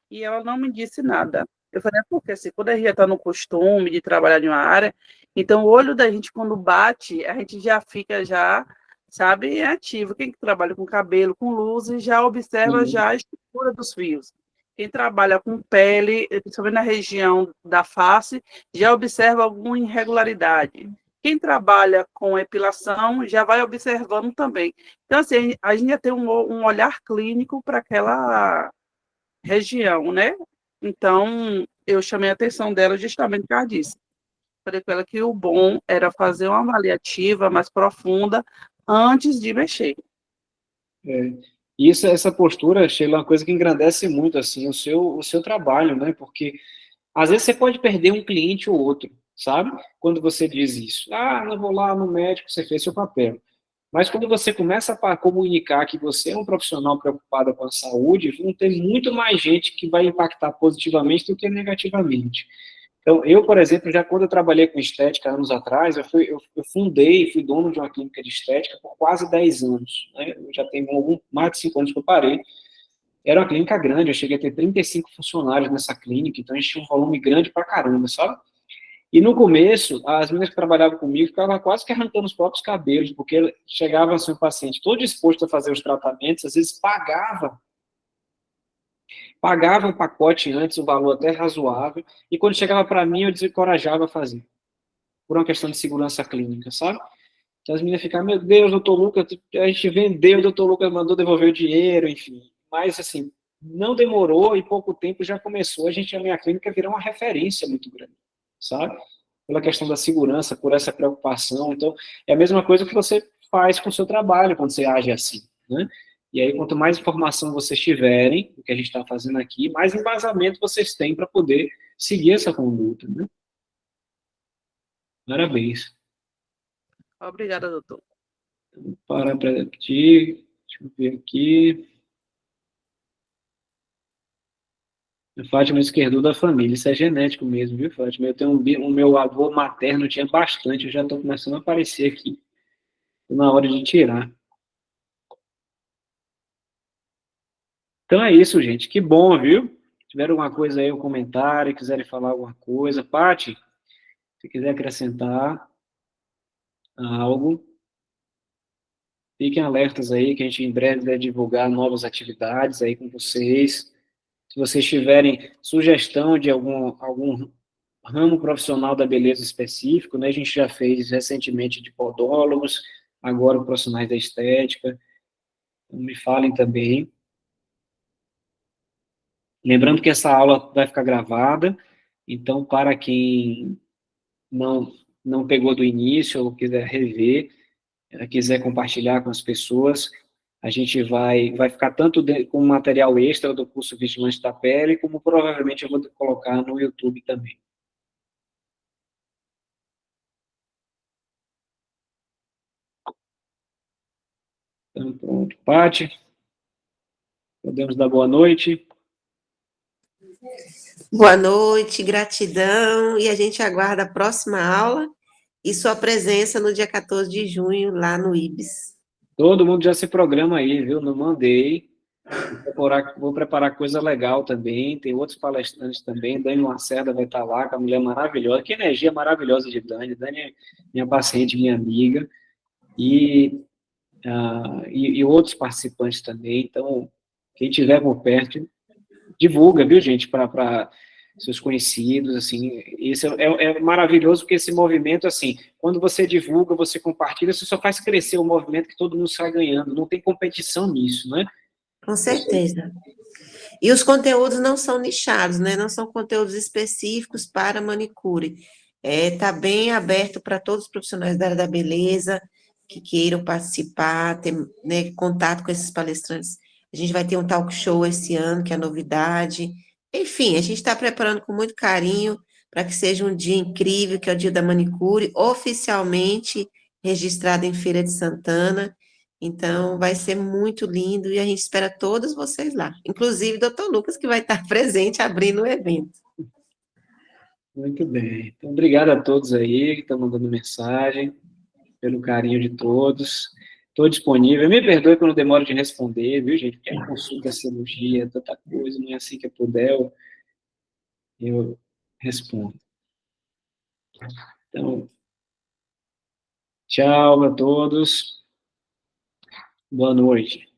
S9: e ela não me disse nada. Eu falei, porque assim, quando a gente já está no costume de trabalhar em uma área, então o olho da gente, quando bate, a gente já fica, sabe, ativo. Quem trabalha com cabelo, com luzes, já observa já a estrutura dos fios. Quem trabalha com pele, principalmente na região da face, já observa alguma irregularidade. Quem trabalha com epilação já vai observando também. Então, assim, a gente já tem um olhar clínico para aquela região, né? Então, eu chamei a atenção dela justamente por causa disso. Falei com ela que o bom era fazer uma avaliativa mais profunda antes de mexer.
S1: Isso, essa postura, Sheila, é uma coisa que engrandece muito, assim, o seu trabalho, né? Porque, às vezes, você pode perder um cliente ou outro, sabe? Quando você diz isso. Não vou lá no médico, você fez seu papel. Mas quando você começa a comunicar que você é um profissional preocupado com a saúde, vão ter muito mais gente que vai impactar positivamente do que negativamente. Então, eu, por exemplo, já quando eu trabalhei com estética anos atrás, eu fui dono de uma clínica de estética por quase 10 anos. Né? Eu já tenho mais de 5 anos que eu parei. Era uma clínica grande, eu cheguei a ter 35 funcionários nessa clínica, então a gente tinha um volume grande pra caramba, sabe? E no começo, as meninas que trabalhavam comigo ficavam quase que arrancando os próprios cabelos, porque chegava assim, um paciente todo disposto a fazer os tratamentos, às vezes pagava um pacote antes, um valor até razoável, e quando chegava para mim, eu desencorajava a fazer, por uma questão de segurança clínica, sabe? Então as meninas ficavam, meu Deus, doutor Lucas, a gente vendeu, o doutor Lucas mandou devolver o dinheiro, enfim. Mas, assim, não demorou, e pouco tempo já começou a minha clínica virar uma referência muito grande, sabe? pela questão da segurança, por essa preocupação. Então, é a mesma coisa que você faz com o seu trabalho quando você age assim, né? E aí, quanto mais informação vocês tiverem, do que a gente está fazendo aqui, mais embasamento vocês têm para poder seguir essa conduta, né? Parabéns.
S9: Obrigada, doutor.
S1: Parar para aqui, deixa eu ver aqui. A Fátima Esquerdo da família, isso é genético mesmo, viu, Fátima? Eu tenho o meu avô materno tinha bastante, eu já estou começando a aparecer aqui. Tô na hora de tirar. Então é isso, gente. Que bom, viu? Se tiver alguma coisa aí, um comentário, quiserem falar alguma coisa. Pati, se quiser acrescentar algo, fiquem alertas aí, que a gente em breve vai divulgar novas atividades aí com vocês. Se vocês tiverem sugestão de algum ramo profissional da beleza específico, né? A gente já fez recentemente de podólogos, agora profissionais da estética. Então, me falem também. Lembrando que essa aula vai ficar gravada, então, para quem não pegou do início ou quiser rever, quiser compartilhar com as pessoas, a gente vai ficar tanto com material extra do curso Vigilante da Pele, como provavelmente eu vou colocar no YouTube também. Então, pronto. Pati, podemos dar boa noite.
S5: Boa noite, gratidão, e a gente aguarda a próxima aula e sua presença no dia 14 de junho, lá no IBS.
S1: Todo mundo já se programa aí, viu? Não mandei. Vou preparar coisa legal também. Tem outros palestrantes também. Dani Lacerda vai estar lá, com a mulher maravilhosa. Que energia maravilhosa de Dani. Dani é minha paciente, minha amiga. E outros participantes também. Então, quem tiver por perto, divulga, viu, gente, para seus conhecidos, assim. Isso é maravilhoso, porque esse movimento, assim, quando você divulga, você compartilha, você só faz crescer o movimento que todo mundo sai ganhando. Não tem competição nisso, né?
S5: Com certeza. E os conteúdos não são nichados, né? Não são conteúdos específicos para manicure. Tá bem aberto para todos os profissionais da área da beleza que queiram participar, ter, né, contato com esses palestrantes. A gente vai ter um talk show esse ano, que é novidade. Enfim, a gente está preparando com muito carinho para que seja um dia incrível, que é o Dia da Manicure, oficialmente registrado em Feira de Santana. Então, vai ser muito lindo e a gente espera todos vocês lá, inclusive o Dr. Lucas, que vai estar presente abrindo o evento.
S1: Muito bem. Então, obrigado a todos aí que estão mandando mensagem, pelo carinho de todos. Estou disponível. Me perdoe quando eu demoro de responder, viu, gente? Porque é consulta, cirurgia, tanta coisa, não é assim que eu puder, eu respondo. Então, tchau a todos. Boa noite.